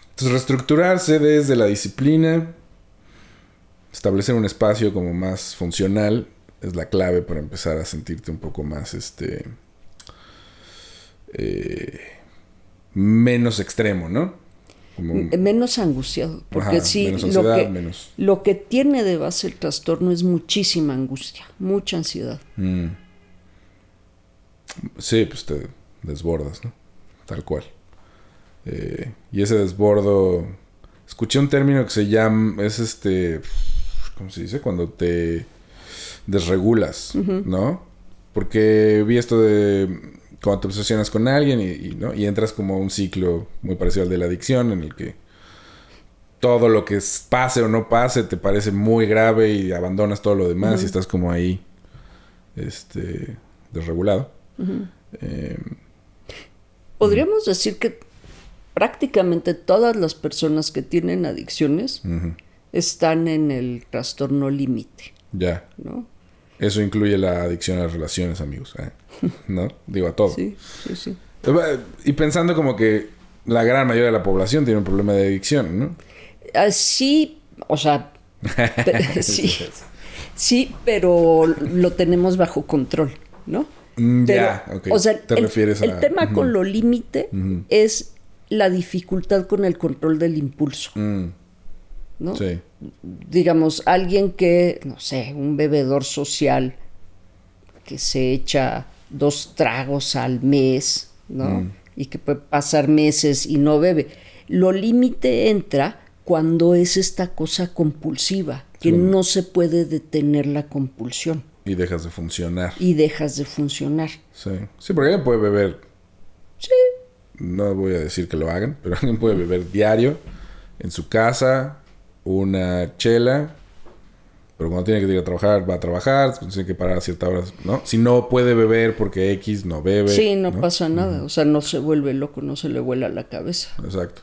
Entonces, reestructurarse desde la disciplina, establecer un espacio como más funcional es la clave para empezar a sentirte un poco más menos extremo, ¿no? Como... menos angustiado, porque sí, menos ansiedad, lo que tiene de base el trastorno es muchísima angustia, mucha ansiedad. Sí, pues te desbordas, ¿no? Tal cual. Y ese desbordo, escuché un término que se llama, es ¿cómo se dice? Cuando te desregulas, uh-huh. ¿no? Porque vi esto de cuando te obsesionas con alguien ¿no? Y entras como a un ciclo muy parecido al de la adicción, en el que todo lo que pase o no pase te parece muy grave y abandonas todo lo demás, uh-huh. y estás como ahí desregulado. Uh-huh. Podríamos decir que prácticamente todas las personas que tienen adicciones uh-huh. están en el trastorno límite. Ya. ¿No? Eso incluye la adicción a las relaciones, amigos. ¿No? Digo, a todo. Sí. Y pensando como que la gran mayoría de la población tiene un problema de adicción, ¿no? Sí, o sea... sí, pero lo tenemos bajo control, ¿no? Ya, ok. O sea, te refieres a... El tema uh-huh. con lo límite uh-huh. es la dificultad con el control del impulso. ¿No? Sí. Digamos, alguien que, no sé, un bebedor social que se echa 2 tragos al mes, ¿no? Y que puede pasar meses y no bebe. Lo límite entra cuando es esta cosa compulsiva, que sí. no se puede detener la compulsión. Y dejas de funcionar. Sí, porque alguien puede beber. Sí. No voy a decir que lo hagan, pero alguien puede beber diario en su casa una chela, pero cuando tiene que ir a trabajar, va a trabajar, tiene que parar a ciertas horas, ¿no? Si no puede beber porque X no bebe. Sí, no pasa nada. O sea, no se vuelve loco, no se le vuela la cabeza. Exacto.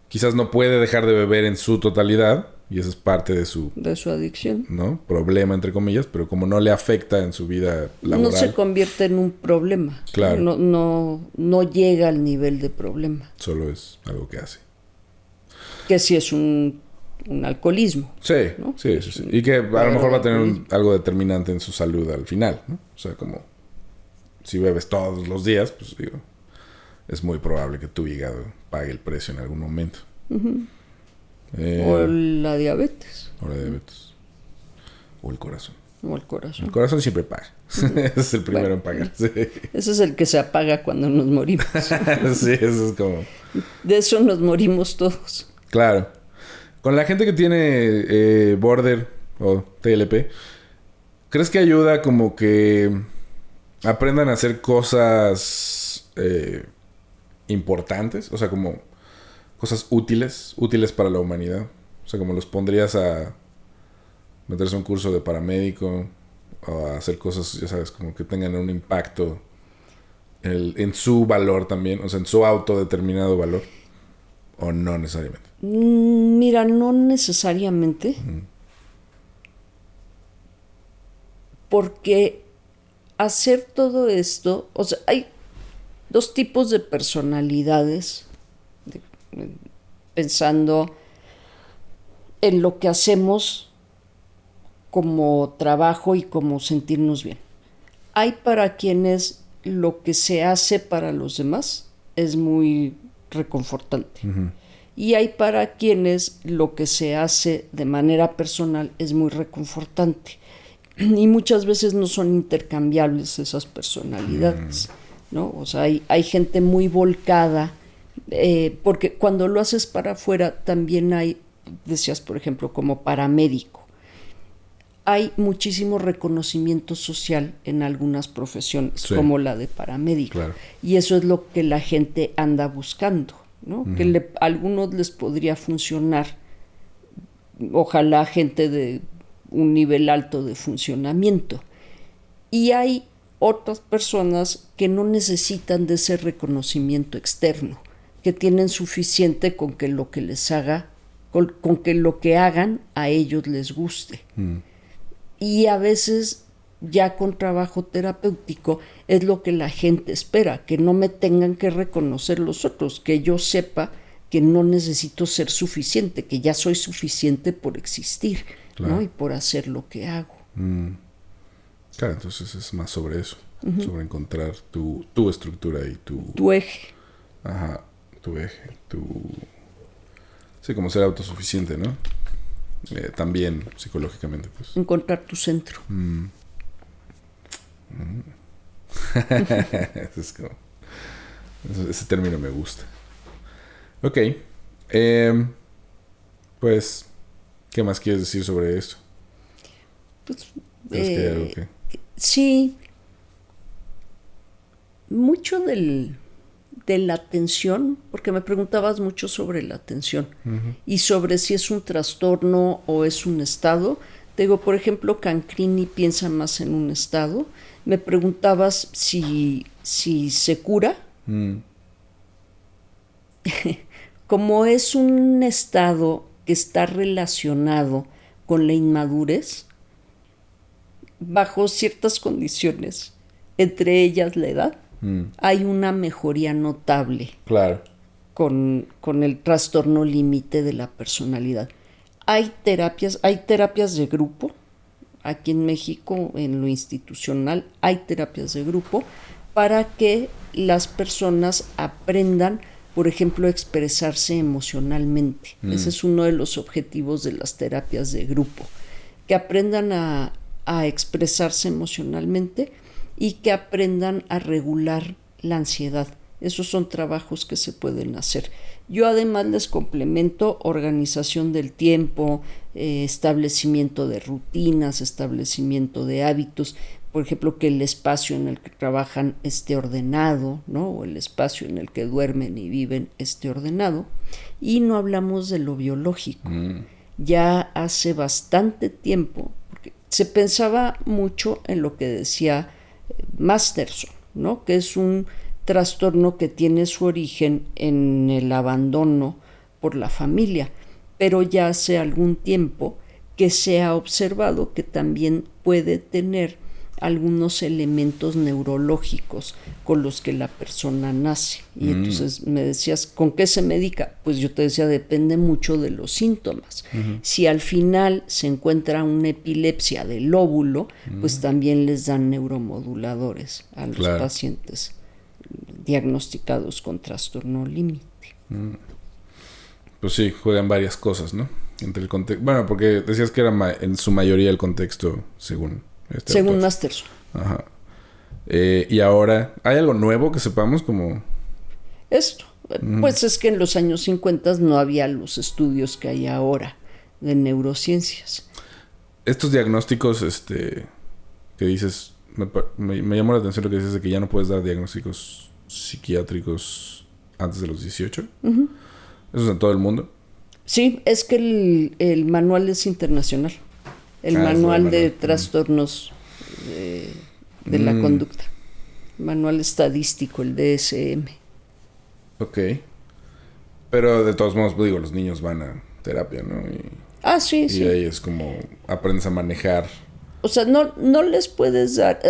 Quizás no puede dejar de beber en su totalidad, y eso es parte de su adicción, ¿no? Problema, entre comillas, pero como no le afecta en su vida laboral. No se convierte en un problema. Claro. No llega al nivel de problema. Solo es algo que hace. Que sí es un alcoholismo. Sí, ¿no? Sí. Y que a lo mejor va a tener algo determinante en su salud al final, ¿no? O sea, como si bebes todos los días, pues digo, es muy probable que tu hígado pague el precio en algún momento. Uh-huh. O la diabetes. O el corazón. El corazón siempre paga. Uh-huh. Ese es el primero en pagar. Sí. Ese es el que se apaga cuando nos morimos. Sí, eso es como... De eso nos morimos todos. Claro. Con la gente que tiene border o TLP, ¿crees que ayuda como que aprendan a hacer cosas importantes? O sea, como cosas útiles para la humanidad. O sea, como los pondrías a meterse a un curso de paramédico o a hacer cosas, ya sabes, como que tengan un impacto en su valor también, o sea, en su autodeterminado valor. ¿O no necesariamente? Mira, no necesariamente. Porque hacer todo esto... O sea, hay 2 tipos de personalidades. Pensando en lo que hacemos como trabajo y como sentirnos bien. Hay para quienes lo que se hace para los demás es muy reconfortante. Uh-huh. Y hay para quienes lo que se hace de manera personal es muy reconfortante. Y muchas veces no son intercambiables esas personalidades, ¿no? O sea, hay gente muy volcada, porque cuando lo haces para afuera también hay, decías, por ejemplo, como paramédico. Hay muchísimo reconocimiento social en algunas profesiones, sí, como la de paramédico. Claro. Y eso es lo que la gente anda buscando, ¿no? Uh-huh. Que a algunos les podría funcionar. Ojalá gente de un nivel alto de funcionamiento. Y hay otras personas que no necesitan de ese reconocimiento externo, que tienen suficiente con que lo que les haga, con que lo que hagan a ellos les guste. Y a veces ya con trabajo terapéutico es lo que la gente espera, que no me tengan que reconocer los otros, que yo sepa que no necesito ser suficiente, que ya soy suficiente por existir, Claro. ¿no? Y por hacer lo que hago. Claro, entonces es más sobre eso, sobre encontrar tu estructura y Tu eje. Ajá, tu eje, Sí, como ser autosuficiente, ¿no? También psicológicamente, pues. Encontrar tu centro. Es como... ese término me gusta. Ok. Pues, ¿qué más quieres decir sobre esto? Pues, ¿Crees que hay algo que...? sí, mucho de la atención, porque me preguntabas mucho sobre la atención y sobre si es un trastorno o es un estado. Te digo, por ejemplo, Cancrini piensa más en un estado. Me preguntabas si se cura. Como es un estado que está relacionado con la inmadurez, bajo ciertas condiciones, entre ellas la edad, hay una mejoría notable Claro. con el trastorno límite de la personalidad. Hay terapias de grupo. Aquí en México, en lo institucional, hay terapias de grupo para que las personas aprendan, por ejemplo, a expresarse emocionalmente. Ese es uno de los objetivos de las terapias de grupo, que aprendan a expresarse emocionalmente y que aprendan a regular la ansiedad. Esos son trabajos que se pueden hacer. Yo además les complemento organización del tiempo, establecimiento de rutinas, establecimiento de hábitos. Por ejemplo, que el espacio en el que trabajan esté ordenado, ¿no? O el espacio en el que duermen y viven esté ordenado. Y no hablamos de lo biológico. Ya hace bastante tiempo, porque se pensaba mucho en lo que decía Masterson, ¿no? Que es un trastorno que tiene su origen en el abandono por la familia, pero ya hace algún tiempo que se ha observado que también puede tener algunos elementos neurológicos con los que la persona nace. Y entonces me decías, ¿con qué se medica? Pues yo te decía, depende mucho de los síntomas. Si al final se encuentra una epilepsia del lóbulo, pues también les dan neuromoduladores a los pacientes diagnosticados con trastorno límite. Pues sí, juegan varias cosas, ¿no? Entre el contexto. Bueno, porque decías que era en su mayoría el contexto, según según autor. Masterson. Ajá. Y ahora, ¿hay algo nuevo que sepamos como...? Esto, pues es que en los años 50 no había los estudios que hay ahora de neurociencias. Estos diagnósticos, que dices, me llamó la atención lo que dices de que ya no puedes dar diagnósticos psiquiátricos antes de los 18. ¿Eso es en todo el mundo? Sí, es que el manual es internacional. El manual de trastornos de la conducta. Manual estadístico, el DSM. Ok. Pero de todos modos, digo, los niños van a terapia, ¿no? Sí, y ahí es como aprendes a manejar. O sea, no les puedes dar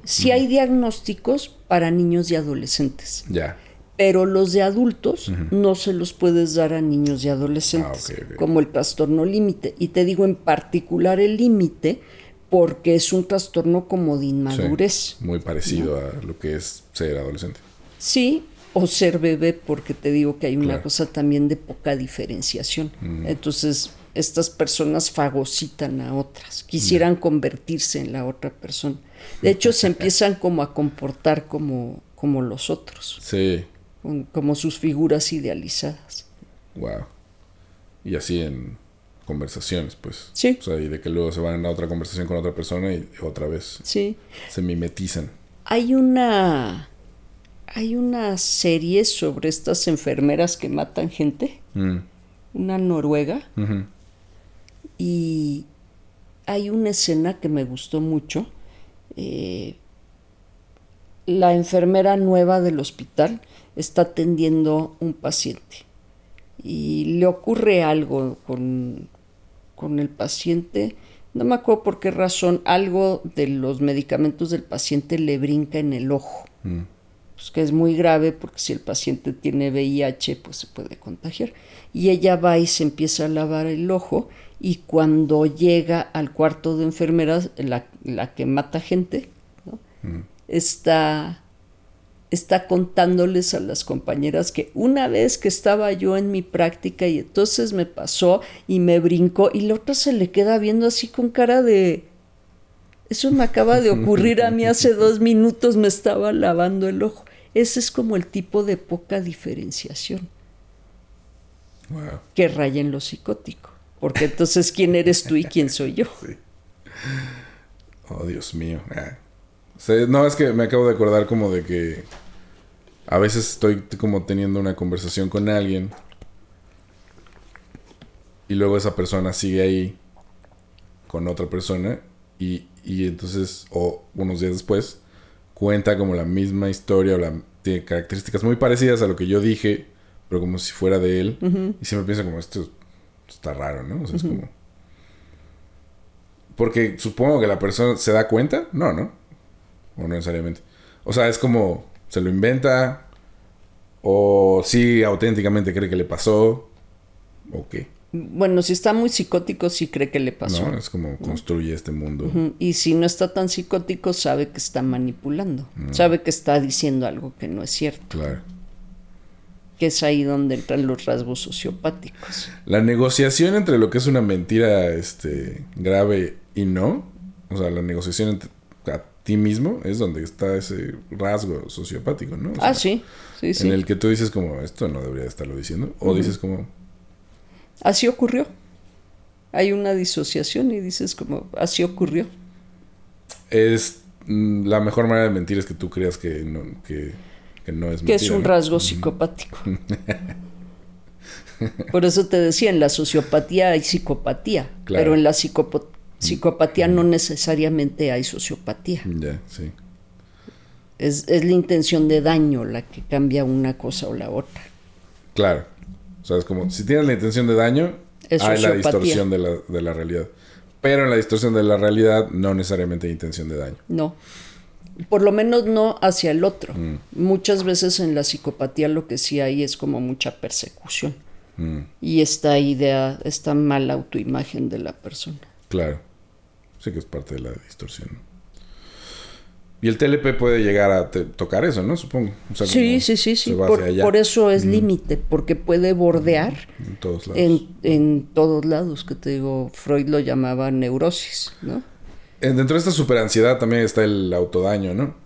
sí hay diagnósticos para niños y adolescentes. Ya. Pero los de adultos no se los puedes dar a niños y adolescentes, okay. como el trastorno límite. Y te digo en particular el límite porque es un trastorno como de inmadurez. Sí, muy parecido a lo que es ser adolescente. Sí, o ser bebé, porque te digo que hay una cosa también de poca diferenciación. Entonces, estas personas fagocitan a otras, quisieran convertirse en la otra persona. De hecho, se empiezan como a comportar como los otros. Sí. Como sus figuras idealizadas. Wow. Y así en conversaciones, pues. Sí. O sea, y de que luego se van a otra conversación con otra persona y otra vez sí. se mimetizan. Hay una serie sobre estas enfermeras que matan gente. Una noruega. Y hay una escena que me gustó mucho. La enfermera nueva del hospital está atendiendo un paciente y le ocurre algo con el paciente, No me acuerdo por qué razón algo de los medicamentos del paciente le brinca en el ojo. Pues que es muy grave porque si el paciente tiene VIH, pues se puede contagiar. Y ella va y se empieza a lavar el ojo y cuando llega al cuarto de enfermeras, la que mata gente, ¿no? Está contándoles a las compañeras que una vez que estaba yo en mi práctica y entonces me pasó y me brincó y la otra se le queda viendo así con cara de... Eso me acaba de ocurrir a mí hace 2 minutos, me estaba lavando el ojo. Ese es como el tipo de poca diferenciación. Wow. Que raya en lo psicótico. Porque entonces, ¿quién eres tú y quién soy yo? Sí. Oh, Dios mío. O sea, no, es que me acabo de acordar como de que a veces estoy como teniendo una conversación con alguien y luego esa persona sigue ahí con otra persona y entonces, o unos días después, cuenta como la misma historia o tiene características muy parecidas a lo que yo dije, pero como si fuera de él. Y siempre pienso como, esto está raro, ¿no? O sea, es como... Porque supongo que la persona se da cuenta. No. O no necesariamente. O sea, es como... Se lo inventa. O sí, auténticamente cree que le pasó. ¿O qué? Bueno, si está muy psicótico, sí cree que le pasó. No, es como construye este mundo. Y si no está tan psicótico, sabe que está manipulando. Sabe que está diciendo algo que no es cierto. Claro. Que es ahí donde entran los rasgos sociopáticos. La negociación entre lo que es una mentira grave y no. O sea, la negociación entre a ti mismo es donde está ese rasgo sociopático, ¿no? O sea, sí. En el que tú dices como, esto no debería estarlo diciendo. O dices como... Así ocurrió. Hay una disociación y dices como, así ocurrió. Es... la mejor manera de mentir es que tú creas que no es mentira. Que es un rasgo psicopático. Por eso te decía, en la sociopatía hay psicopatía. Claro. Pero en la psicopatía no necesariamente hay sociopatía. Ya, sí. Es la intención de daño la que cambia una cosa o la otra. Claro. O sea, es como, si tienes la intención de daño, hay la distorsión de la realidad. Pero en la distorsión de la realidad no necesariamente hay intención de daño. No. Por lo menos no hacia el otro. Muchas veces en la psicopatía lo que sí hay es como mucha persecución. Y esta idea, esta mala autoimagen de la persona. Claro. Sí que es parte de la distorsión, ¿no? Y el TLP puede llegar a tocar eso, ¿no? Supongo. O sea, sí. Por eso es límite, porque puede bordear en todos lados. En todos lados, que te digo, Freud lo llamaba neurosis, ¿no? Dentro de esta superansiedad también está el autodaño, ¿no?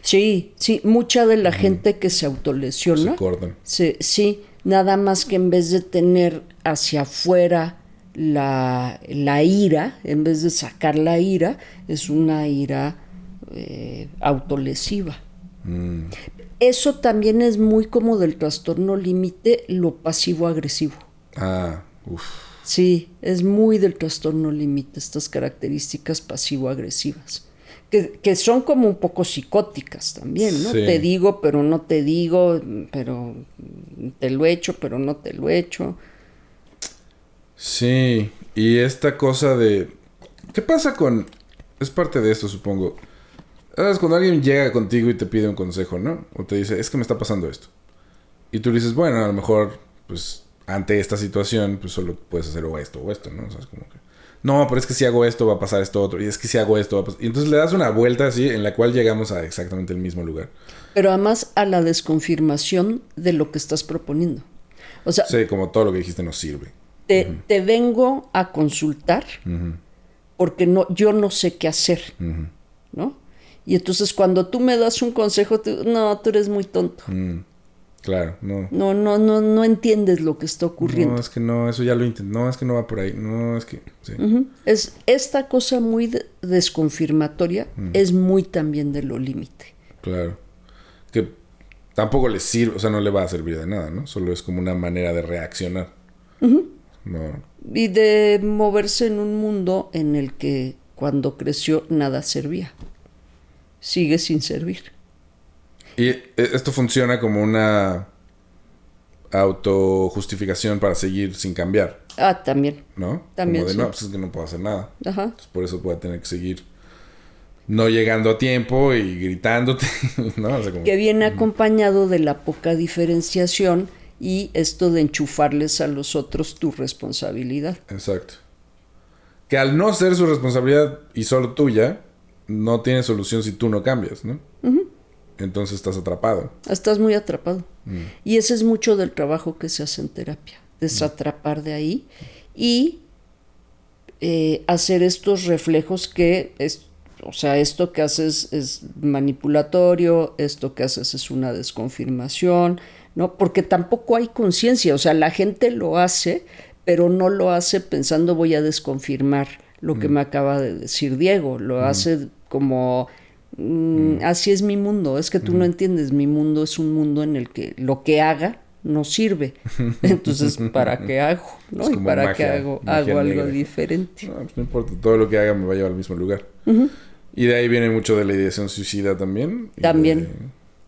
Sí, mucha de la gente que se autolesiona. Se cortan. Sí, nada más que en vez de tener hacia afuera la ira, en vez de sacar la ira, es una ira autolesiva. Eso también es muy como del trastorno límite, lo pasivo-agresivo. Sí, es muy del trastorno límite, estas características pasivo-agresivas. Que son como un poco psicóticas también, ¿no? Sí. Te digo, pero no te digo, pero te lo echo, pero no te lo echo. Sí, y esta cosa de... ¿Qué pasa con...? Es parte de esto, supongo. ¿Sabes? Cuando alguien llega contigo y te pide un consejo, ¿no? O te dice, es que me está pasando esto. Y tú le dices, bueno, a lo mejor, pues, ante esta situación, pues solo puedes hacer o esto, ¿no? O sea, es como que... No, pero es que si hago esto va a pasar esto otro. Y es que si hago esto va a pasar... Y entonces le das una vuelta así en la cual llegamos a exactamente el mismo lugar. Pero además a la desconfirmación de lo que estás proponiendo. O sea... Sí, como todo lo que dijiste no sirve. Te vengo a consultar porque yo no sé qué hacer, ¿no? Y entonces cuando tú me das un consejo, tú eres muy tonto. Claro, no. No entiendes lo que está ocurriendo. No, es que no, eso ya lo intenté. No, es que no va por ahí. No, es que... Sí. Es esta cosa muy desconfirmatoria es muy también de lo límite. Claro. Que tampoco le sirve, o sea, no le va a servir de nada, ¿no? Solo es como una manera de reaccionar. No. Y de moverse en un mundo en el que cuando creció nada servía. Sigue sin servir. Y esto funciona como una autojustificación para seguir sin cambiar, Ah, también. ¿no? También, Como de, sí. no, pues es que no puedo hacer nada. Ajá. Entonces, por eso voy a tener que seguir no llegando a tiempo y gritándote, ¿no? O sea, como... Que viene acompañado de la poca diferenciación y esto de enchufarles a los otros tu responsabilidad. Exacto. Que al no ser su responsabilidad y solo tuya, no tiene solución si tú no cambias, ¿no? Entonces estás atrapado. Estás muy atrapado. Y ese es mucho del trabajo que se hace en terapia. Desatrapar de ahí y hacer estos reflejos que o sea, esto que haces es manipulatorio, esto que haces es una desconfirmación, ¿no? Porque tampoco hay conciencia, o sea, la gente lo hace, pero no lo hace pensando voy a desconfirmar lo que me acaba de decir Diego, lo hace como así es mi mundo, es que tú no entiendes, mi mundo es un mundo en el que lo que haga no sirve, entonces ¿para qué hago? ¿No? Y para magia, qué hago magia algo negra. diferente. No, pues no importa, todo lo que haga me va a llevar al mismo lugar. Y de ahí viene mucho de la ideación suicida también. También.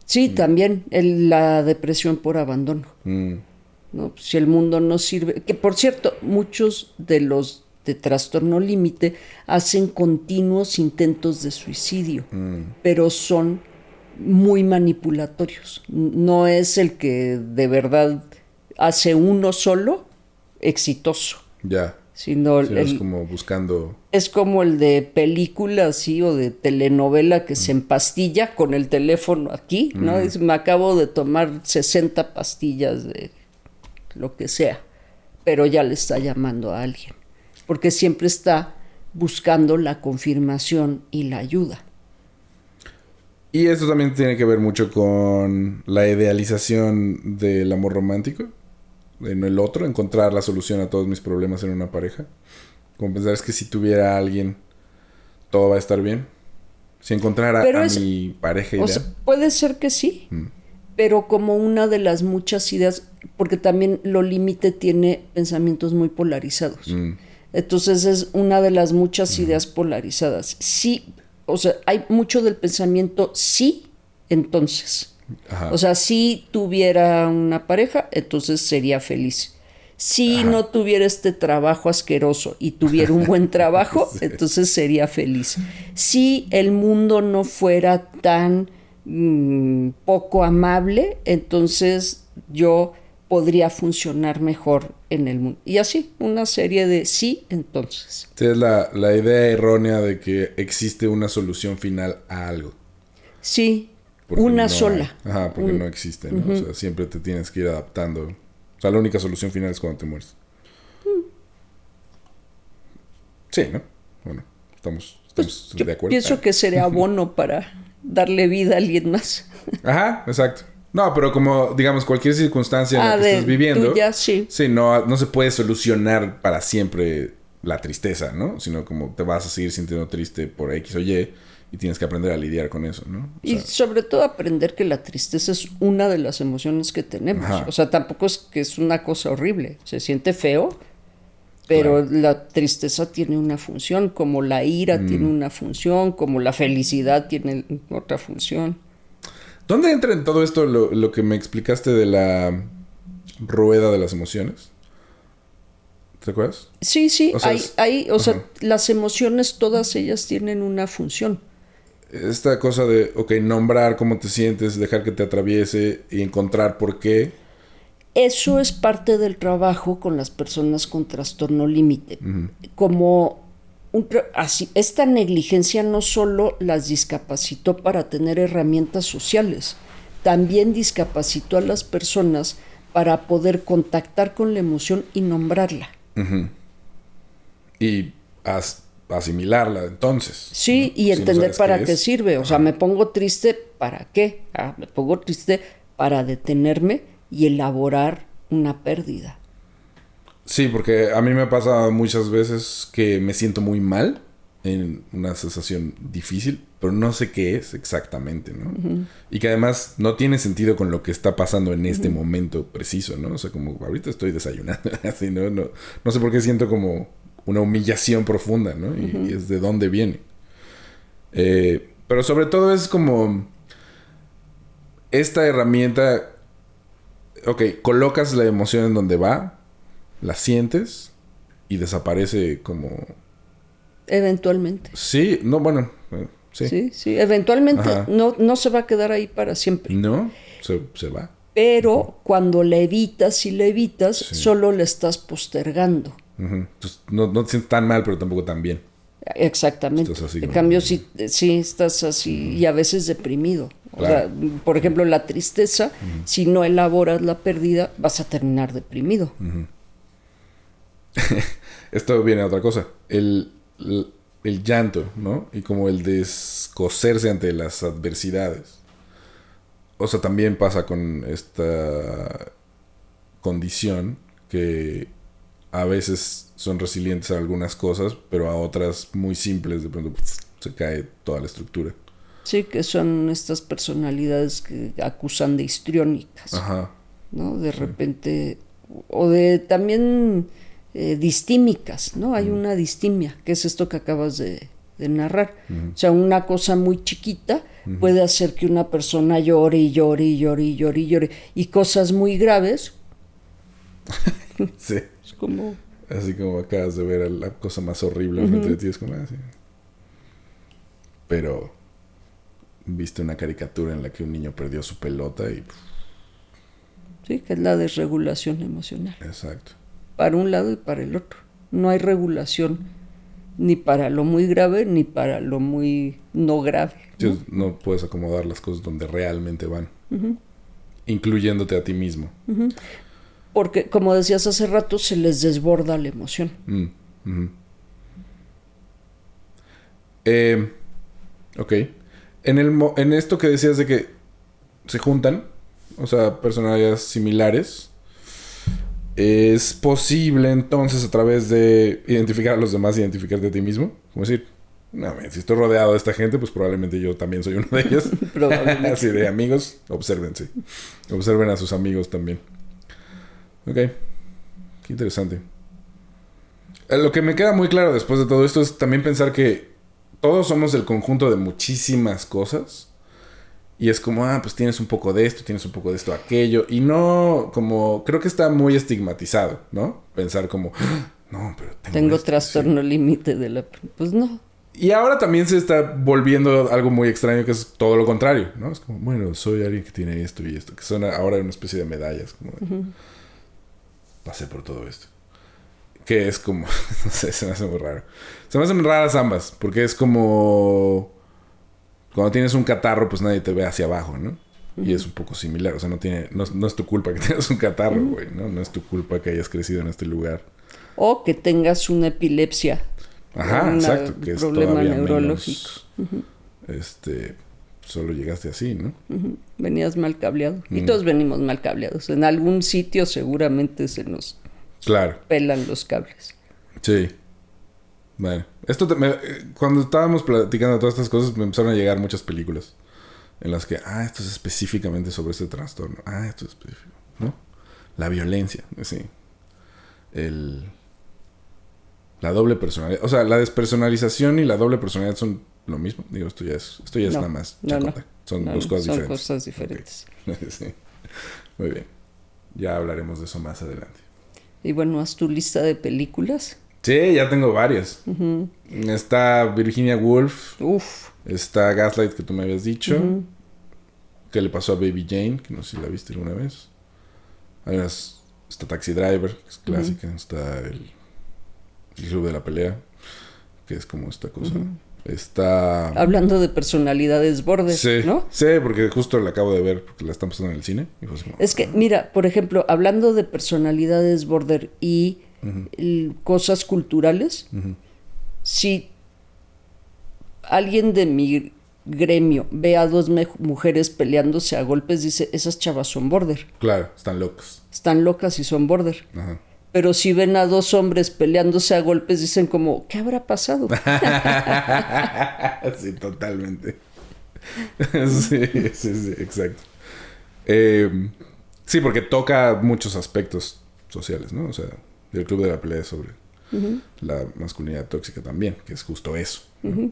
Sí, también la depresión por abandono. ¿No? Si el mundo no sirve. Que por cierto, muchos de los de trastorno límite hacen continuos intentos de suicidio, pero son muy manipulatorios. No es el que de verdad hace uno solo exitoso. Ya. Sino Sí, es como buscando... Es como el de película, así, o de telenovela que se empastilla con el teléfono aquí, ¿no? Dice, me acabo de tomar 60 pastillas de lo que sea, pero ya le está llamando a alguien, porque siempre está buscando la confirmación y la ayuda. Y esto también tiene que ver mucho con la idealización del amor romántico, en el otro, encontrar la solución a todos mis problemas en una pareja. Como pensar es que si tuviera a alguien, todo va a estar bien. Si encontrara a mi pareja ideal. O sea, puede ser que sí, pero como una de las muchas ideas, porque también lo límite tiene pensamientos muy polarizados. Entonces es una de las muchas ideas polarizadas. Sí, o sea, hay mucho del pensamiento sí, entonces. Ajá. O sea, si tuviera una pareja, entonces sería feliz. Si no tuviera este trabajo asqueroso y tuviera un buen trabajo, sí, entonces sería feliz. Si el mundo no fuera tan poco amable, entonces yo podría funcionar mejor en el mundo. Y así, una serie de sí, entonces. Sí, es la idea errónea de que existe una solución final a algo. Sí. Porque una no sola. Ajá, porque no existe, ¿no? O sea, siempre te tienes que ir adaptando. O sea, la única solución final es cuando te mueres. Sí, ¿no? Bueno, estamos de acuerdo. Pienso que sería abono para darle vida a alguien más. Ajá, exacto. No, pero como, digamos, cualquier circunstancia en la que estés viviendo... Tuya, sí. Sí, no se puede solucionar para siempre la tristeza, ¿no? Sino como te vas a seguir sintiendo triste por X o Y... Y tienes que aprender a lidiar con eso, ¿no? Y sobre todo aprender que la tristeza es una de las emociones que tenemos. Ajá. O sea, tampoco es que es una cosa horrible. Se siente feo, pero claro, la tristeza tiene una función, como la ira tiene una función, como la felicidad tiene otra función. ¿Dónde entra en todo esto lo que me explicaste de la rueda de las emociones? ¿Te acuerdas? Sí, o sea, sea, las emociones, todas ellas tienen una función. Esta cosa de, nombrar cómo te sientes, dejar que te atraviese y encontrar por qué. Eso es parte del trabajo con las personas con trastorno límite. Como así, esta negligencia no solo las discapacitó para tener herramientas sociales, también discapacitó a las personas para poder contactar con la emoción y nombrarla. Y asimilarla entonces. Sí, ¿no? Y entender para qué sirve. O sea, me pongo triste, ¿para qué? Me pongo triste para detenerme y elaborar una pérdida. Sí, porque a mí me pasa muchas veces que me siento muy mal en una sensación difícil, pero no sé qué es exactamente, ¿no? Y que además no tiene sentido con lo que está pasando en este momento preciso, ¿no? O sea, como ahorita estoy desayunando, así, ¿no? No sé por qué siento como una humillación profunda, ¿no? Y es de dónde viene. Pero sobre todo es como esta herramienta, Ok, colocas la emoción en donde va, la sientes y desaparece como... Eventualmente. Sí, no, bueno, sí. Sí, sí. Eventualmente Ajá. no se va a quedar ahí para siempre. No, se va. Pero cuando la evitas y la evitas, Sí. solo la estás postergando. Ujú. Entonces, no te sientes tan mal, pero tampoco tan bien. Exactamente. Estás así En como- cambio, si estás así y a veces deprimido. O Claro. sea, por ejemplo, la tristeza, si no elaboras la pérdida, vas a terminar deprimido. Esto viene a otra cosa. El llanto, ¿no? Y como el descoserse ante las adversidades. O sea, también pasa con esta condición que a veces son resilientes a algunas cosas, pero a otras muy simples, de pronto se cae toda la estructura. Sí, que son estas personalidades que acusan de histriónicas, Ajá. ¿no? De repente, o de también distímicas, ¿no? Hay una distimia, que es esto que acabas de narrar. O sea, una cosa muy chiquita puede hacer que una persona llore y llore y llore y llore y llore. Y cosas muy graves, Sí. es como... Así como acabas de ver la cosa más horrible enfrente de ti, es como así. Pero viste una caricatura en la que un niño perdió su pelota y... Sí, que es la desregulación emocional. Exacto. Para un lado y para el otro. No hay regulación ni para lo muy grave ni para lo muy no grave. Entonces, no puedes acomodar las cosas donde realmente van. Incluyéndote a ti mismo. Porque, como decías hace rato, se les desborda la emoción. Ujú. Ok. En esto que decías de que se juntan, o sea, personalidades similares, ¿es posible entonces a través de identificar a los demás, identificarte a ti mismo? Como decir, no, si estoy rodeado de esta gente, pues probablemente yo también soy uno de ellos. Probablemente. Así de amigos, obsérvense. Observen a sus amigos también. Ok. Qué interesante. Lo que me queda muy claro después de todo esto es también pensar que todos somos el conjunto de muchísimas cosas. Y es como, pues tienes un poco de esto, aquello. Y no, como, creo que está muy estigmatizado, ¿no? Pensar como, no, pero Tengo esto, trastorno sí. límite de la... Pues no. Y ahora también se está volviendo algo muy extraño que es todo lo contrario, ¿no? Es como, bueno, soy alguien que tiene esto y esto. Que son ahora una especie de medallas. Como de, pasé por todo esto. Que es como, no sé, se me hace muy raro. Se me hacen raras ambas, porque es como... Cuando tienes un catarro, pues nadie te ve hacia abajo, ¿no? Y es un poco similar. O sea, no es tu culpa que tengas un catarro, güey, ¿no? No es tu culpa que hayas crecido en este lugar. O que tengas una epilepsia. Ajá, exacto. Que es problema todavía neurológico. menos... Solo llegaste así, ¿no? Venías mal cableado. Y todos venimos mal cableados. En algún sitio seguramente se nos Claro. pelan los cables. Sí. Bueno. Cuando estábamos platicando de todas estas cosas, me empezaron a llegar muchas películas. En las que, esto es específicamente sobre este trastorno. Esto es específico, ¿no? La violencia, sí. La doble personalidad. O sea, la despersonalización y la doble personalidad son lo mismo. Digo, esto ya es No, nada más no, chacota. Son dos cosas son diferentes. cosas diferentes. Okay. Sí. Muy bien. Ya hablaremos de eso más adelante. Y bueno, haz tu lista de películas. Sí, ya tengo varias. Está Virginia Woolf. Uf. Está Gaslight, que tú me habías dicho. ¿Qué le pasó a Baby Jane? Que no sé si la viste alguna vez. Está Taxi Driver, que es clásica. Está el Club de la Pelea, que es como esta cosa. Está... Hablando de personalidades border, Sí, ¿no? sí, porque justo la acabo de ver, porque la están pasando en el cine. Y fue así como, Es que, mira, por ejemplo, hablando de personalidades border y cosas culturales, si alguien de mi gremio ve a dos mujeres peleándose a golpes, dice, esas chavas son border. Claro, están locos. Están locas y son border. Ajá. Pero si ven a dos hombres peleándose a golpes, dicen como, ¿qué habrá pasado? Sí, totalmente. Sí, exacto. Sí, porque toca muchos aspectos sociales, ¿no? O sea, el Club de la Pelea es sobre la masculinidad tóxica también, que es justo eso, ¿no?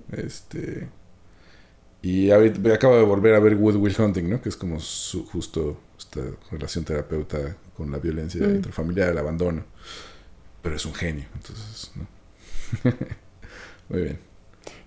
Y ahorita acabo de volver a ver Good Will Hunting, ¿no? Que es como justo esta relación terapeuta con la violencia intrafamiliar, el abandono. Pero es un genio, entonces, ¿no? Muy bien.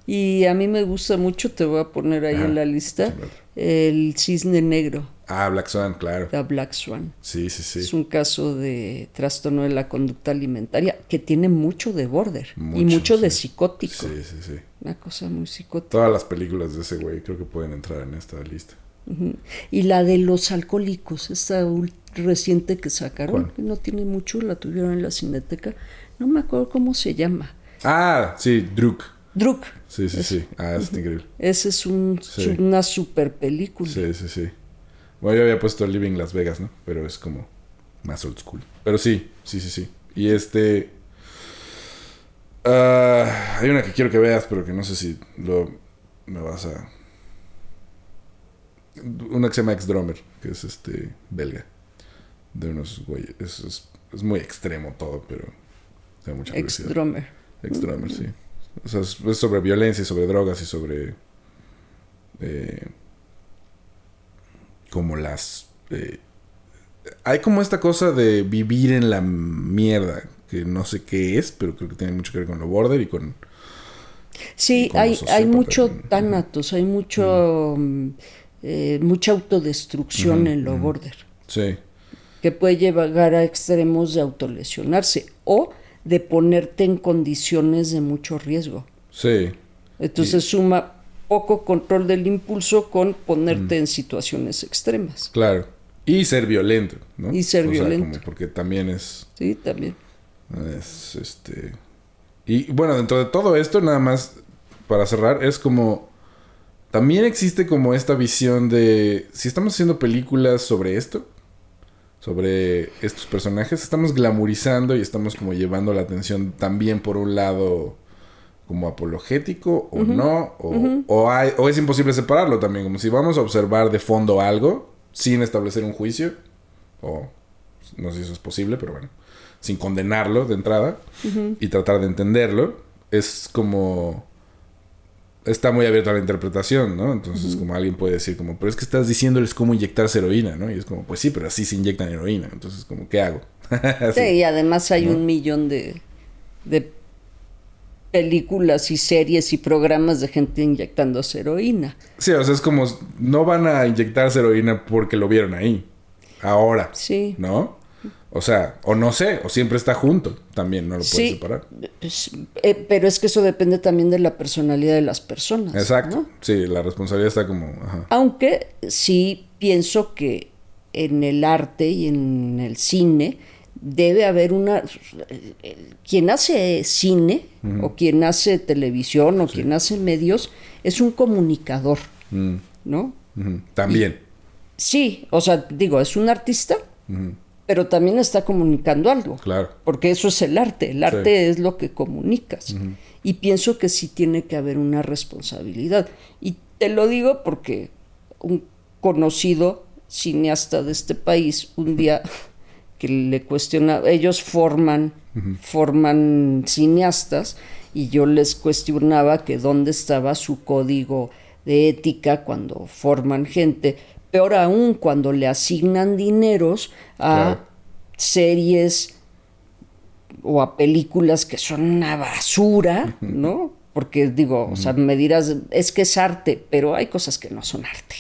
Y a mí me gusta mucho, te voy a poner ahí en la lista, el Cisne Negro. Ah, Black Swan, claro. The Black Swan. Sí. Es un caso de trastorno de la conducta alimentaria que tiene mucho de border y mucho de psicótico. Sí. Una cosa muy psicótica. Todas las películas de ese güey creo que pueden entrar en esta lista. Uh-huh. Y la de los alcohólicos, esta reciente que sacaron, ¿cuál? Que no tiene mucho, la tuvieron en la Cineteca. No me acuerdo cómo se llama. Ah, sí, Druk. Sí. Ah, es increíble. Esa es una super película. Sí. Bueno, yo había puesto Living Las Vegas, ¿no? Pero es como más old school. Pero sí. Y hay una que quiero que veas, pero que no sé si me vas a... Una que se llama Ex-Drummer, que es belga. De unos güeyes. Es muy extremo todo, pero tengo mucha curiosidad. Ex-Drummer, sí. O sea, es sobre violencia y sobre drogas y sobre... como las... hay como esta cosa de vivir en la mierda, que no sé qué es, pero creo que tiene mucho que ver con lo border y con... Sí, hay mucho tánatos, hay mucho... mucha autodestrucción en lo border. Sí. Que puede llegar a extremos de autolesionarse o de ponerte en condiciones de mucho riesgo. Sí. Entonces suma poco control del impulso con ponerte en situaciones extremas. Claro. Y ser violento, ¿no? Y ser violento. Como porque también es... Sí, también. Y bueno, dentro de todo esto, nada más para cerrar, es como... También existe como esta visión de... Si estamos haciendo películas sobre esto, sobre estos personajes, estamos glamorizando y estamos como llevando la atención también por un lado como apologético o no, o es imposible separarlo también, como si vamos a observar de fondo algo sin establecer un juicio, o no sé si eso es posible, pero bueno, sin condenarlo de entrada y tratar de entenderlo, es como... Está muy abierto a la interpretación, ¿no? Entonces, como alguien puede decir como, pero es que estás diciéndoles cómo inyectarse heroína, ¿no? Y es como, pues sí, pero así se inyectan heroína. Entonces, como, ¿qué hago? Sí, y además hay 1 millón de películas y series y programas de gente inyectándose heroína. Sí, o sea, es como, no van a inyectarse heroína porque lo vieron ahí. Ahora. Sí. ¿No? O sea, o no sé, o siempre está junto. También no lo puedes separar. Pero es que eso depende también de la personalidad de las personas. Exacto. ¿No? Sí, la responsabilidad está como... Ajá. Aunque sí pienso que en el arte y en el cine debe haber una... Quien hace cine o quien hace televisión o quien hace medios es un comunicador, ¿no? También. Sí, o sea, digo, es un artista, pero también está comunicando algo. Claro. Porque eso es el arte. El arte es lo que comunicas. Y pienso que sí tiene que haber una responsabilidad. Y te lo digo porque un conocido cineasta de este país, un día que le cuestionaba, ellos forman cineastas, y yo les cuestionaba que dónde estaba su código de ética cuando forman gente. Peor aún cuando le asignan dineros a series o a películas que son una basura, ¿no? Porque digo, o sea, me dirás, es que es arte, pero hay cosas que no son arte.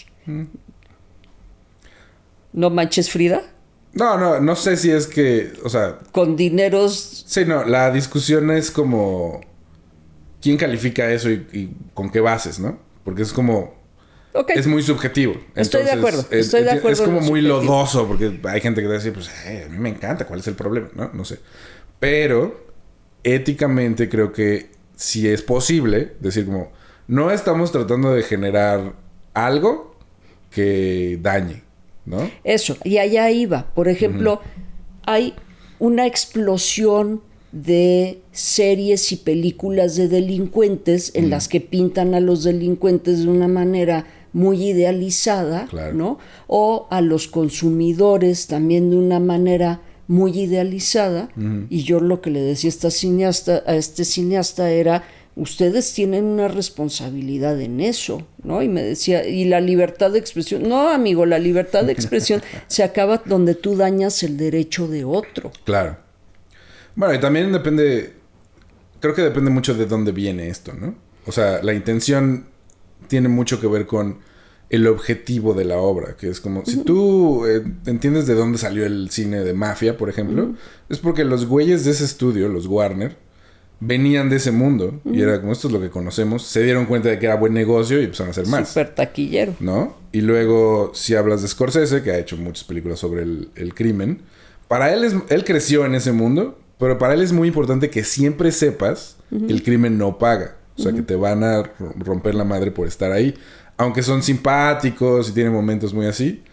¿No manches, Frida? No sé si es que, o sea... Con dineros... Sí, no, la discusión es como... ¿Quién califica eso y con qué bases, no? Porque es como... Okay. Es muy subjetivo. Estoy de acuerdo. Es como muy lodoso, porque hay gente que te dice, pues, a mí me encanta, ¿cuál es el problema? No sé. Pero, éticamente creo que si es posible decir como, no estamos tratando de generar algo que dañe, ¿no? Eso, y allá iba. Por ejemplo, hay una explosión de series y películas de delincuentes en las que pintan a los delincuentes de una manera muy idealizada, claro, ¿no? O a los consumidores también de una manera muy idealizada. Y yo lo que le decía a este cineasta era, ustedes tienen una responsabilidad en eso, ¿no? Y me decía, ¿y la libertad de expresión? No, amigo, la libertad de expresión se acaba donde tú dañas el derecho de otro. Claro. Bueno, y también creo que depende mucho de dónde viene esto, ¿no? O sea, la intención tiene mucho que ver con el objetivo de la obra, que es como, si tú entiendes de dónde salió el cine de mafia, por ejemplo, es porque los güeyes de ese estudio, los Warner, venían de ese mundo, y era como, esto es lo que conocemos, se dieron cuenta de que era buen negocio y empezaron a hacer más. Súper taquillero. ¿No? Y luego, si hablas de Scorsese, que ha hecho muchas películas sobre el crimen, para él, él creció en ese mundo, pero para él es muy importante que siempre sepas que el crimen no paga. O sea, que te van a romper la madre por estar ahí. Aunque son simpáticos y tienen momentos muy así,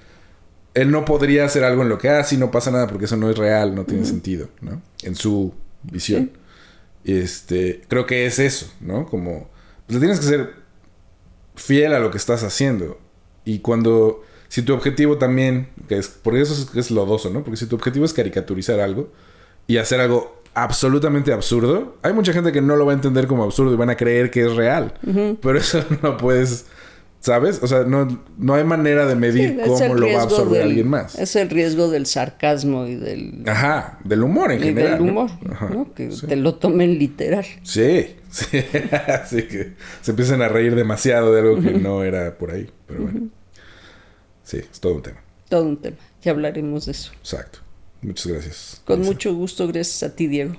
él no podría hacer algo en lo que, sí, no pasa nada porque eso no es real, no tiene sentido, ¿no? En su visión. Creo que es eso, ¿no? Como, pues tienes que ser fiel a lo que estás haciendo. Y si tu objetivo también, porque eso es lodoso, ¿no? Porque si tu objetivo es caricaturizar algo y hacer algo absolutamente absurdo, hay mucha gente que no lo va a entender como absurdo y van a creer que es real. Pero eso no puedes, ¿sabes? O sea, no hay manera de medir cómo lo va a absorber alguien más. Es el riesgo del sarcasmo y del... Ajá, del humor en general. Del humor, ¿no? Que te lo tomen literal. Sí. Así que se empiezan a reír demasiado de algo que no era por ahí. Pero bueno. Sí, es todo un tema. Todo un tema. Ya hablaremos de eso. Exacto. Muchas gracias. Con mucho gusto. Gracias a ti, Diego.